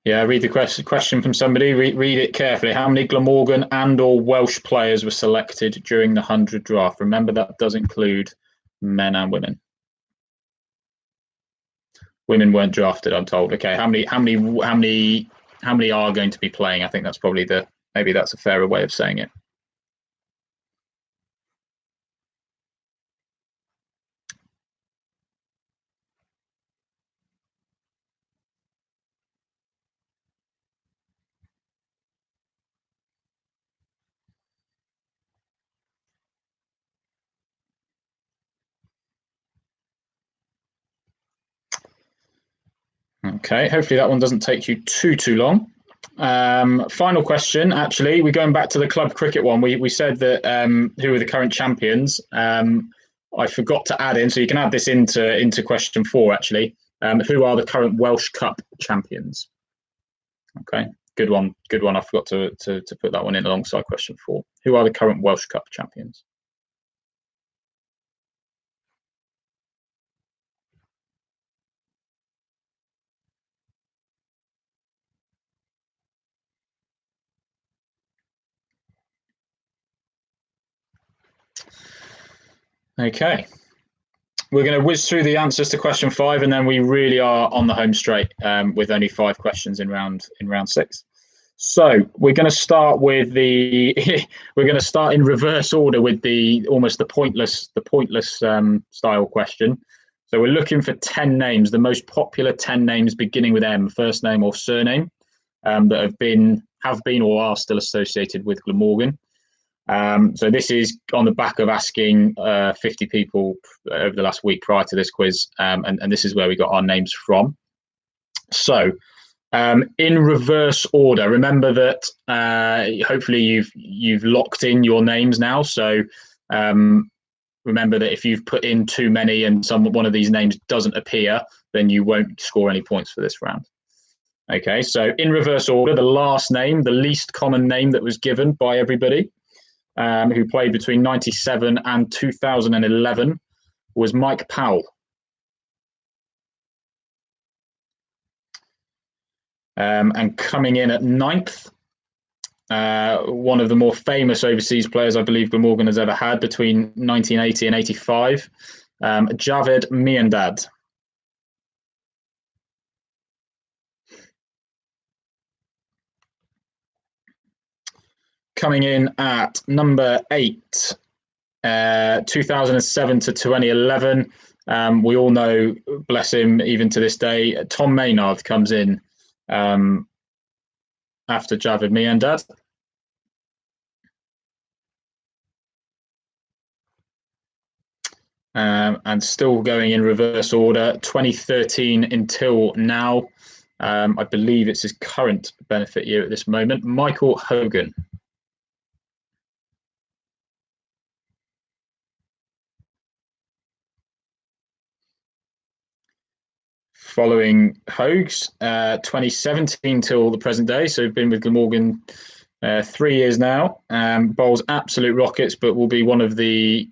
Yeah, read the question from somebody. Read it carefully. How many Glamorgan and/or Welsh players were selected during the 100 draft? Remember, that does include men and women. Women weren't drafted, I'm told. Okay, how many are going to be playing? I think that's probably maybe that's a fairer way of saying it. Okay, hopefully that one doesn't take you too long. Final question, actually, we're going back to the club cricket one. We said that who are the current champions. I forgot to add in, so you can add this into question 4, actually. Who are the current Welsh Cup champions? Okay, good one. I forgot to put that one in alongside question 4. Who are the current Welsh Cup champions? Okay. We're going to whiz through the answers to question 5, and then we really are on the home straight with only 5 questions in round 6. So we're going to start with we're going to start in reverse order with the pointless style question. So we're looking for 10 names, the most popular 10 names beginning with M, first name or surname, that have been or are still associated with Glamorgan. So this is on the back of asking 50 people over the last week prior to this quiz, and this is where we got our names from. So in reverse order, remember that hopefully you've locked in your names now. So remember that if you've put in too many and one of these names doesn't appear, then you won't score any points for this round. Okay, so in reverse order, the last name, the least common name that was given by everybody, who played between 97 and 2011, was Mike Powell. And coming in at 9th, one of the more famous overseas players I believe Glamorgan has ever had between 1980 and 85, Javed Miandad. coming in at number 8, 2007 to 2011. We all know, bless him, even to this day, Tom Maynard comes in after Javed Miandad. And still going in reverse order, 2013 until now. I believe it's his current benefit year at this moment, Michael Hogan. Following Hogs, 2017 till the present day, so been with Glamorgan 3 years now. Bowls absolute rockets, but will be one of the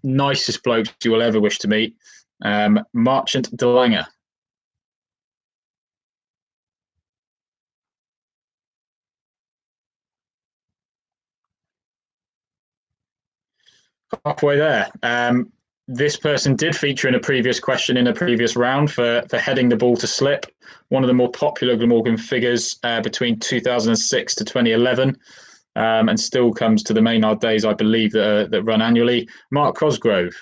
nicest blokes you will ever wish to meet. Marchant de Lange. Halfway there. This person did feature in a previous question in a previous round for heading the ball to slip. One of the more popular Glamorgan figures between 2006 to 2011, and still comes to the Maynard days, I believe, that run annually. Mark Cosgrove.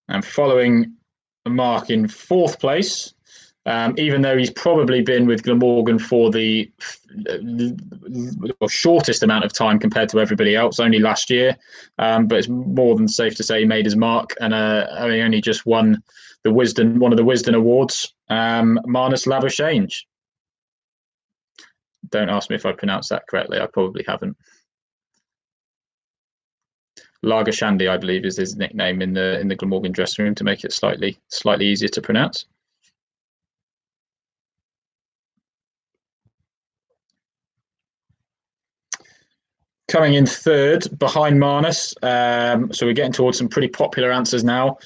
And following Mark in 4th place, even though he's probably been with Glamorgan for the shortest amount of time compared to everybody else, only last year, but it's more than safe to say he made his mark, and he only just won the one of the Wisden Awards, Marnus Labuschagne. Don't ask me if I pronounced that correctly, I probably haven't. Lagershandi, I believe, is his nickname in the Glamorgan dressing room to make it slightly easier to pronounce. Coming in 3rd behind Marnus, so we're getting towards some pretty popular answers now.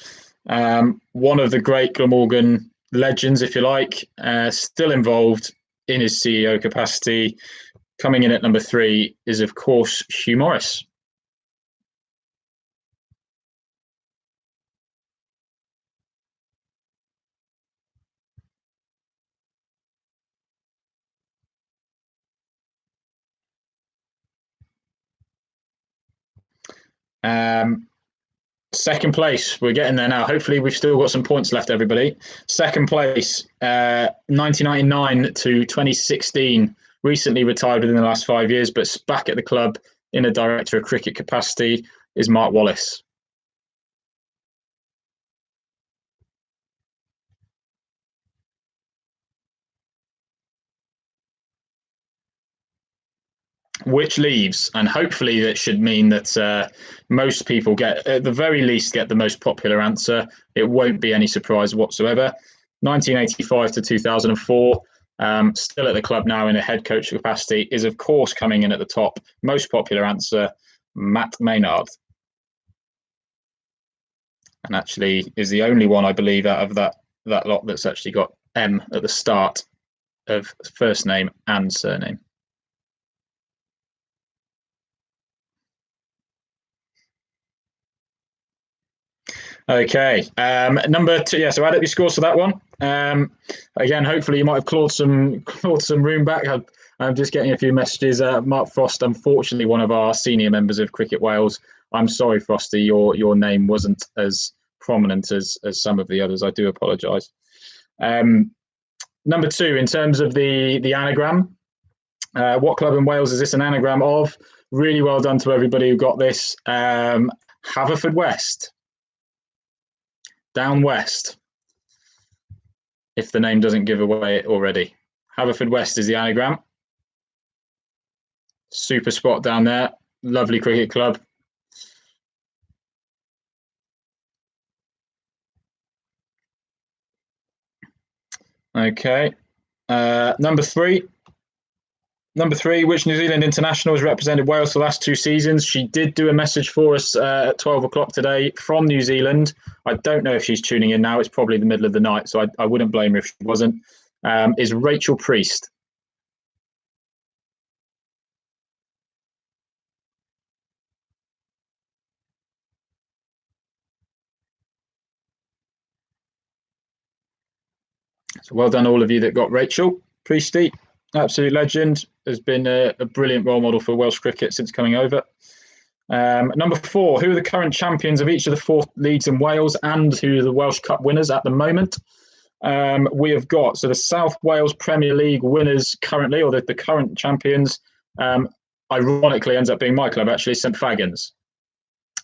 One of the great Glamorgan legends, if you like, still involved in his CEO capacity. Coming in at number 3 is, of course, Hugh Morris. Second place, we're getting there now. Hopefully we've still got some points left, everybody. Second place, 1999 to 2016, recently retired within the last 5 years, but back at the club in a director of cricket capacity, is Mark Wallace. Which leaves, and hopefully that should mean that most people get, at the very least, get the most popular answer. It won't be any surprise whatsoever. 1985 to 2004, still at the club now in a head coach capacity, is of course coming in at the top. Most popular answer, Matt Maynard. And actually is the only one, I believe, out of that lot that's actually got M at the start of first name and surname. Okay, number 2. Yeah, so add up your scores for that one. Again, hopefully you might have clawed some room back. I'm just getting a few messages. Mark Frost, unfortunately, one of our senior members of Cricket Wales. I'm sorry, Frosty, your name wasn't as prominent as some of the others. I do apologise. Number 2, in terms of the anagram, what club in Wales is this an anagram of? Really well done to everybody who got this. Haverfordwest. Down west, if the name doesn't give away it already. Haverfordwest is the anagram. Super spot down there. Lovely cricket club. Okay. Number 3. Number 3, which New Zealand international has represented Wales for the last 2 seasons? She did do a message for us at 12 o'clock today from New Zealand. I don't know if she's tuning in now. It's probably the middle of the night, so I wouldn't blame her if she wasn't. Is Rachel Priest. So well done, all of you that got Rachel Priestley. Absolute legend. Has been a brilliant role model for Welsh cricket since coming over. Number 4, who are the current champions of each of the 4 leagues in Wales and who are the Welsh Cup winners at the moment? We have got, so the South Wales Premier League winners currently, or the current champions, ironically ends up being my club, actually, St Fagans.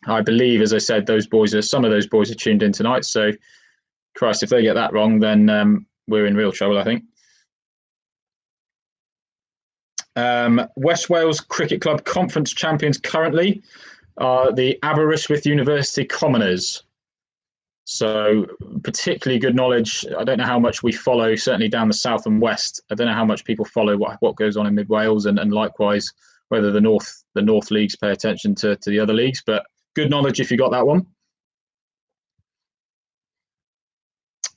I believe, as I said, some of those boys are tuned in tonight. So, Christ, if they get that wrong, then we're in real trouble, I think. West Wales Cricket Club conference champions currently are the Aberystwyth University Commoners. So particularly good knowledge. I don't know how much we follow, certainly down the south and west. I don't know how much people follow what goes on in Mid Wales, and likewise whether the north leagues pay attention to the other leagues. But good knowledge if you got that one.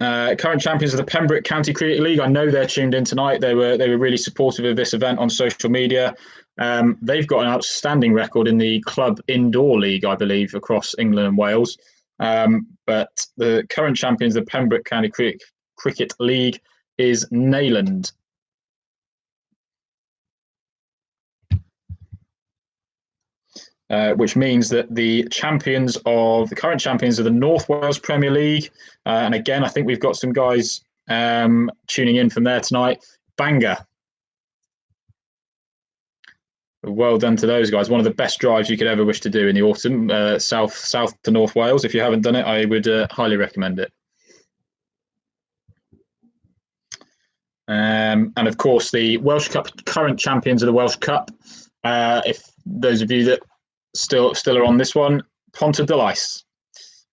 Current champions of the Pembroke County Cricket League. I know they're tuned in tonight. They were really supportive of this event on social media. They've got an outstanding record in the club indoor league, I believe, across England and Wales. But the current champions of the Pembroke County Cricket League is Neyland. Which means that the current champions of the North Wales Premier League, and again, I think we've got some guys tuning in from there tonight, Bangor. Well done to those guys. One of the best drives you could ever wish to do in the autumn, south to North Wales. If you haven't done it, I would highly recommend it. And of course, the Welsh Cup current champions of the Welsh Cup. If those of you that still are on this one, Pontarddulais.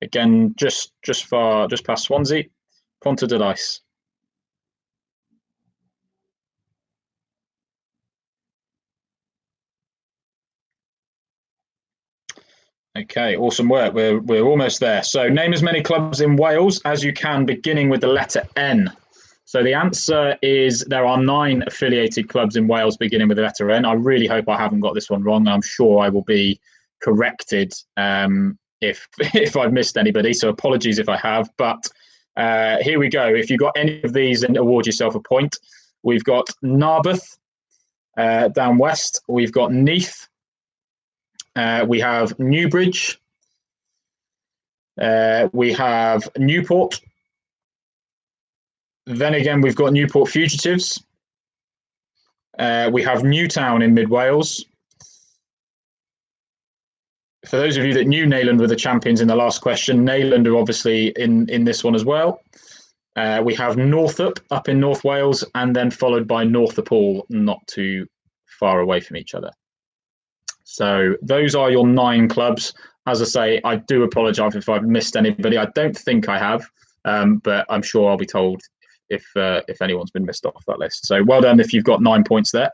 Again, just past Swansea, Pontarddulais. Okay, awesome work. We're almost there. So name as many clubs in Wales as you can, beginning with the letter N. So the answer is there are 9 affiliated clubs in Wales beginning with the letter N. I really hope I haven't got this one wrong. I'm sure I will be corrected if I've missed anybody. So apologies if I have. But here we go. If you've got any of these, then award yourself a point. We've got Narberth down west. We've got Neath. We have Newbridge. We have Newport. Then again, we've got Newport Fugitives. We have Newtown in Mid Wales. For those of you that knew Neyland were the champions in the last question, Neyland are obviously in this one as well. We have Northup up in North Wales, and then followed by Northupall, not too far away from each other. So those are your 9 clubs. As I say, I do apologise if I've missed anybody. I don't think I have, but I'm sure I'll be told if anyone's been missed off that list. So well done if you've got 9 points there.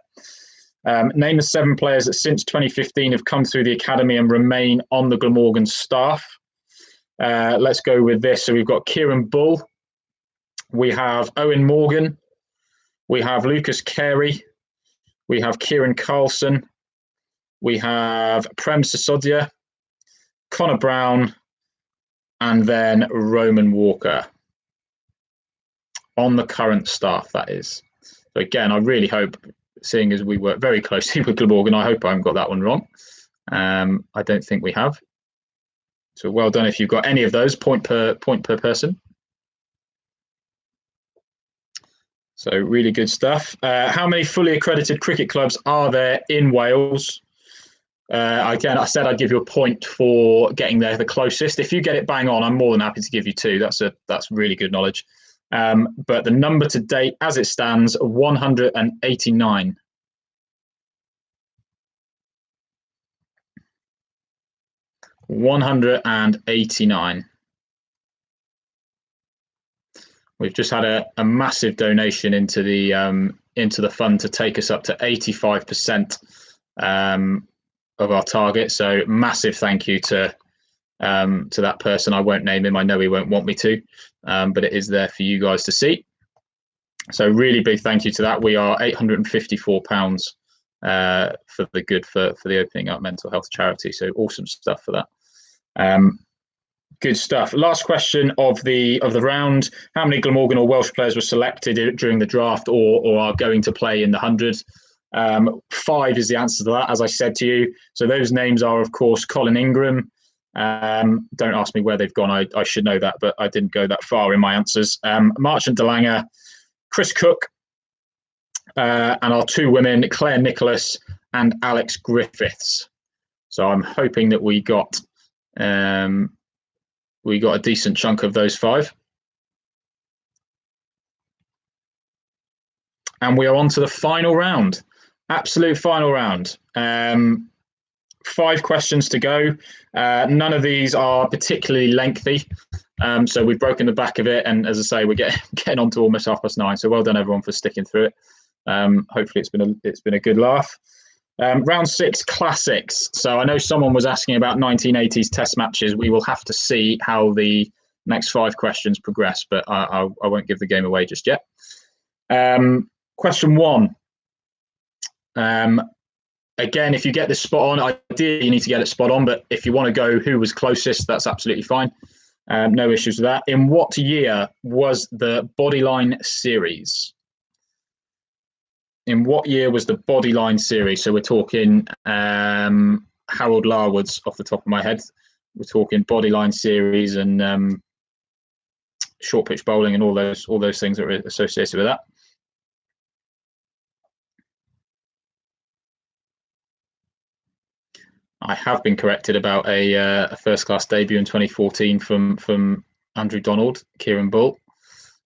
Name the 7 players that since 2015 have come through the academy and remain on the Glamorgan staff. Let's go with this. So we've got Kieran Bull. We have Owen Morgan. We have Lucas Carey. We have Kieran Carlson. We have Prem Sisodia, Connor Brown, and then Roman Walker. On the current staff, that is. So again, I really hope, seeing as we work very closely with Glamorgan, I hope I haven't got that one wrong. I don't think we have. So well done if you've got any of those, point per person. So really good stuff. How many fully accredited cricket clubs are there in Wales? Again, I said I'd give you a point for getting there the closest. If you get it bang on, I'm more than happy to give you 2. That's really good knowledge. But the number to date, as it stands, 189. We've just had a massive donation into the fund to take us up to 85% of our target. So massive thank you to that person. I won't name him. I know he won't want me to, but it is there for you guys to see. So really big thank you to that. We are £854 for the good for the Opening Up Mental Health charity. So awesome stuff for that. Good stuff. Last question of the round. How many Glamorgan or Welsh players were selected during the draft or are going to play in the 100? 5 is the answer to that, as I said to you. So those names are, of course, Colin Ingram. Don't ask me where they've gone. I should know that, but I didn't go that far in my answers. Marchant de Lange, Chris Cook, and our 2 women, Claire Nicholas and Alex Griffiths. So I'm hoping that we got a decent chunk of those 5. And we are on to the final round. Absolute final round. 5 questions to go. None of these are particularly lengthy. So we've broken the back of it. And as I say, we're getting on to almost 9:30. So well done, everyone, for sticking through it. Hopefully it's been a good laugh. Round 6, classics. So I know someone was asking about 1980s test matches. We will have to see how the next 5 questions progress, but I won't give the game away just yet. Question 1. Again, if you get this spot on, ideally you need to get it spot on, but if you want to go who was closest, that's absolutely fine. No issues with that. In what year was the Bodyline series? In what year was the Bodyline series? So we're talking Harold Larwood's off the top of my head. We're talking Bodyline series and short pitch bowling and all those things that are associated with that. I have been corrected about a first-class debut in 2014 from Andrew Donald, Kieran Bull.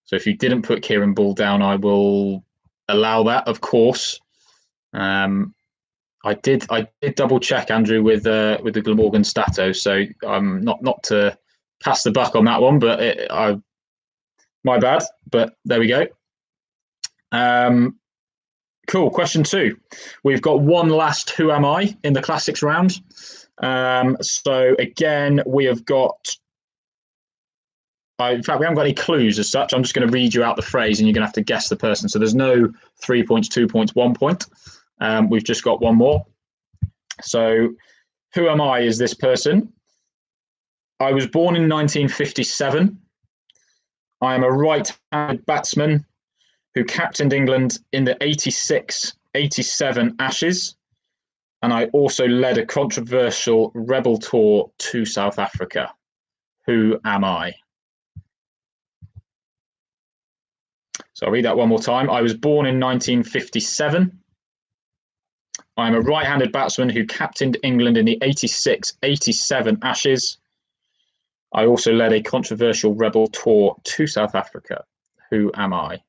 So if you didn't put Kieran Bull down, I will allow that, of course. I did double check, Andrew, with the Glamorgan Stato, so not to pass the buck on that one, but my bad. But there we go. Cool. Question 2. We've got one last Who Am I in the classics round. So again, we have got. In fact, we haven't got any clues as such. I'm just going to read you out the phrase, and you're going to have to guess the person. So there's no 3 points, 2 points, 1 point. We've just got one more. So, who am I? Is this person? I was born in 1957. I am a right-handed batsman who captained England in the 86-87 Ashes, and I also led a controversial rebel tour to South Africa. Who am I? So I'll read that one more time. I was born in 1957. I am a right-handed batsman who captained England in the 86-87 Ashes. I also led a controversial rebel tour to South Africa. Who am I?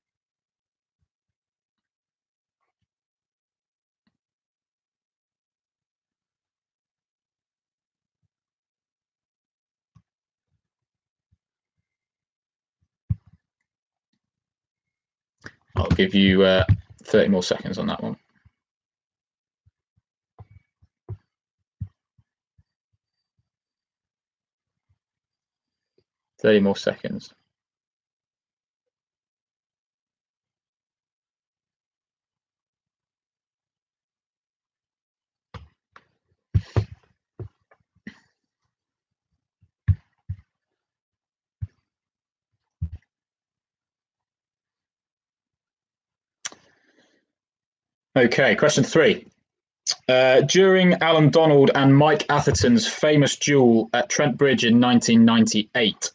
I'll give you 30 more seconds on that one. 30 more seconds. Okay, question 3. During Alan Donald and Mike Atherton's famous duel at Trent Bridge in 1998,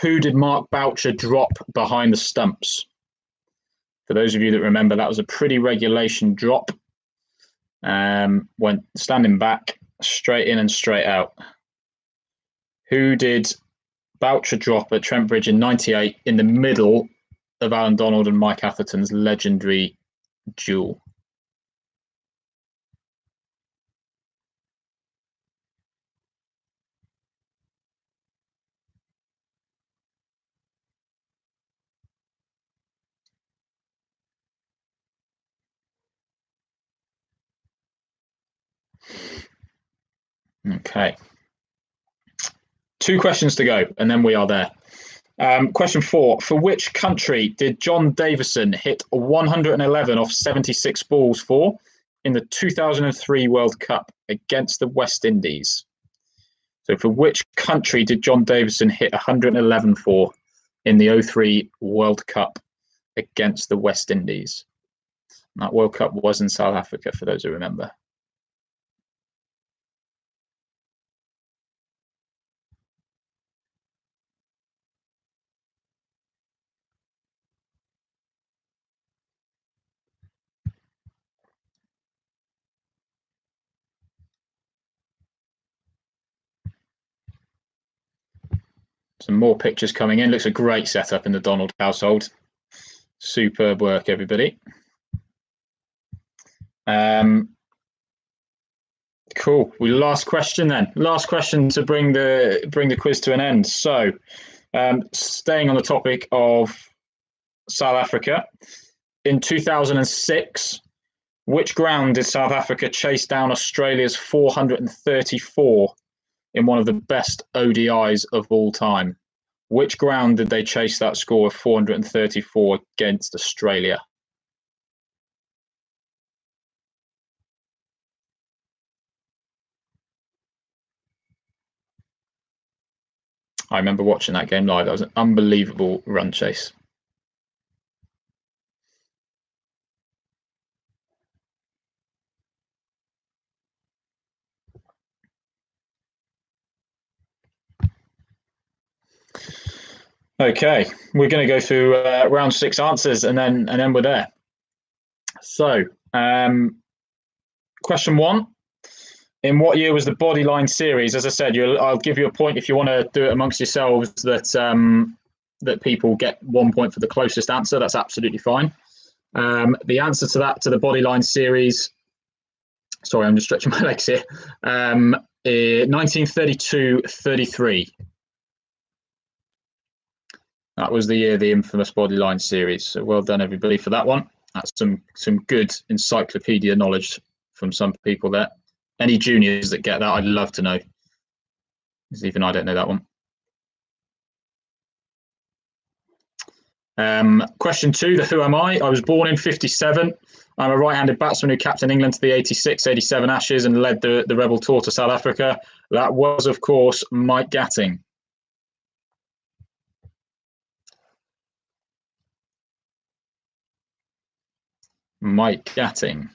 who did Mark Boucher drop behind the stumps? For those of you that remember, that was a pretty regulation drop. Went standing back, straight in and straight out. Who did Boucher drop at Trent Bridge in 98 in the middle of Alan Donald and Mike Atherton's legendary duel? Okay. 2 questions to go, and then we are there. Question 4. For which country did John Davison hit 111 off 76 balls for in the 2003 World Cup against the West Indies? So for which country did John Davison hit 111 for in the 03 World Cup against the West Indies? And that World Cup was in South Africa, for those who remember. Some more pictures coming in. Looks a great setup in the Donald household. Superb work, everybody. Cool. Last question then. Last question to bring the quiz to an end. So, staying on the topic of South Africa, in 2006, which ground did South Africa chase down Australia's 434 in one of the best ODIs of all time? Which ground did they chase that score of 434 against Australia? I remember watching that game live. That was an unbelievable run chase. Okay, we're going to go through round 6 answers, and then we're there. So, question 1: in what year was the Bodyline series? As I said, I'll give you a point if you want to do it amongst yourselves. That people get 1 point for the closest answer. That's absolutely fine. The answer to the Bodyline series. Sorry, I'm just stretching my legs here. 1932-33. That was the year the infamous Bodyline series. So well done, everybody, for that one. That's some good encyclopedia knowledge from some people there. Any juniors that get that, I'd love to know, because even I don't know that one. Question 2, the who am I? I was born in 57. I'm a right-handed batsman who captained England to the 86-87 Ashes and led the Rebel tour to South Africa. That was, of course, Mike Gatting. Mike Gatting.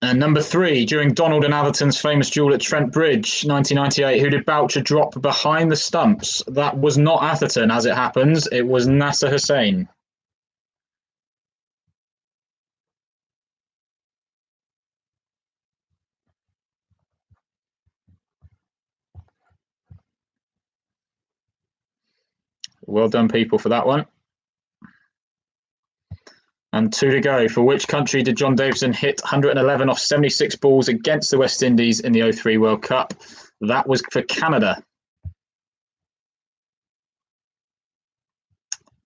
And number 3, during Donald and Atherton's famous duel at Trent Bridge, 1998, who did Boucher drop behind the stumps? That was not Atherton, as it happens. It was Nasser Hussain. Well done, people, for that one. And 2 to go. For which country did John Davison hit 111 off 76 balls against the West Indies in the 03 World Cup? That was for Canada. I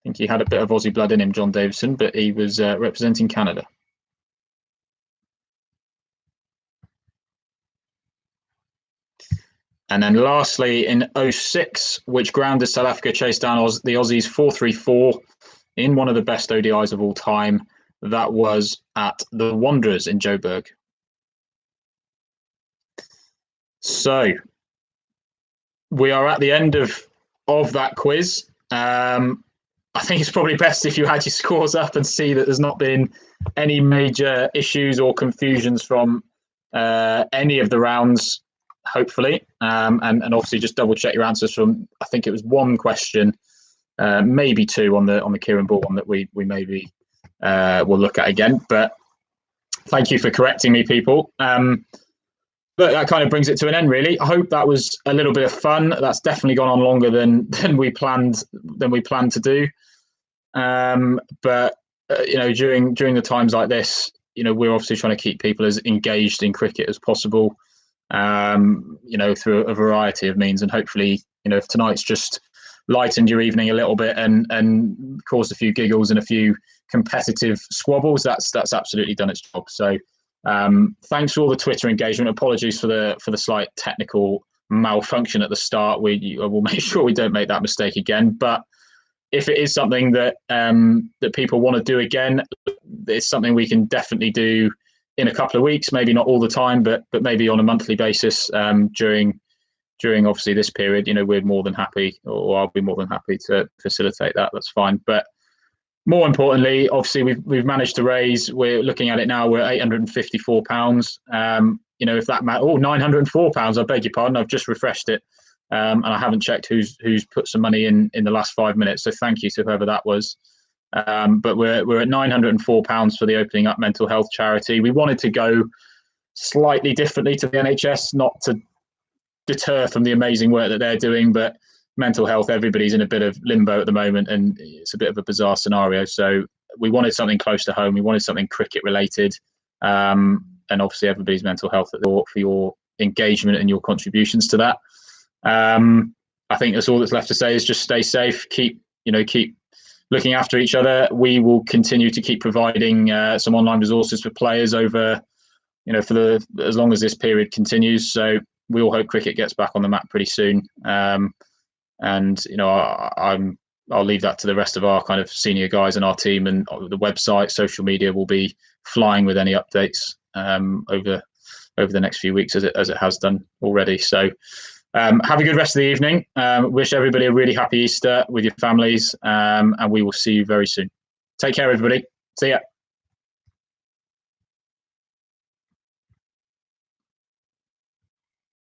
think he had a bit of Aussie blood in him, John Davison, but he was representing Canada. And then lastly, in 06, which ground did South Africa chase down the Aussies 434 in one of the best ODIs of all time? That was at the Wanderers in Joburg. So we are at the end of that quiz. I think it's probably best if you add your scores up and see that there's not been any major issues or confusions from any of the rounds, hopefully. And obviously just double check your answers from, I think it was 1 question, maybe 2 on the Kieran Ball one that we maybe will look at again. But thank you for correcting me, people. But that kind of brings it to an end, really. I hope that was a little bit of fun. That's definitely gone on longer than we planned to do. But during the times like this, we're obviously trying to keep people as engaged in cricket as possible. Through a variety of means, and hopefully, if tonight's just lightened your evening a little bit and caused a few giggles and a few competitive squabbles, that's absolutely done its job. So thanks for all the Twitter engagement. Apologies for the slight technical malfunction at the start. We'll make sure we don't make that mistake again. But if it is something that that people want to do again, it's something we can definitely do in a couple of weeks. Maybe not all the time, but maybe on a monthly basis during obviously this period. We're more than happy, or I'll be more than happy to facilitate that. That's fine. But more importantly, obviously we've managed to raise. We're looking at it now. We're £854. If that £904. I beg your pardon. I've just refreshed it. And I haven't checked who's put some money in the last 5 minutes. So thank you to whoever that was. But we're at £904 for the Opening Up Mental Health charity. We wanted to go slightly differently to the NHS, not to deter from the amazing work that they're doing, but mental health, everybody's in a bit of limbo at the moment, and it's a bit of a bizarre scenario. So we wanted something close to home. We wanted something cricket related, and obviously everybody's mental health for your engagement and your contributions to that. I think that's all that's left to say is just stay safe, keep looking after each other. We will continue to keep providing some online resources for players over, for as long as this period continues. So we all hope cricket gets back on the map pretty soon. And I'll leave that to the rest of our kind of senior guys in our team, and the website, social media will be flying with any updates over the next few weeks as it has done already. So have a good rest of the evening. Wish everybody a really happy Easter with your families, and we will see you very soon. Take care, everybody. See ya.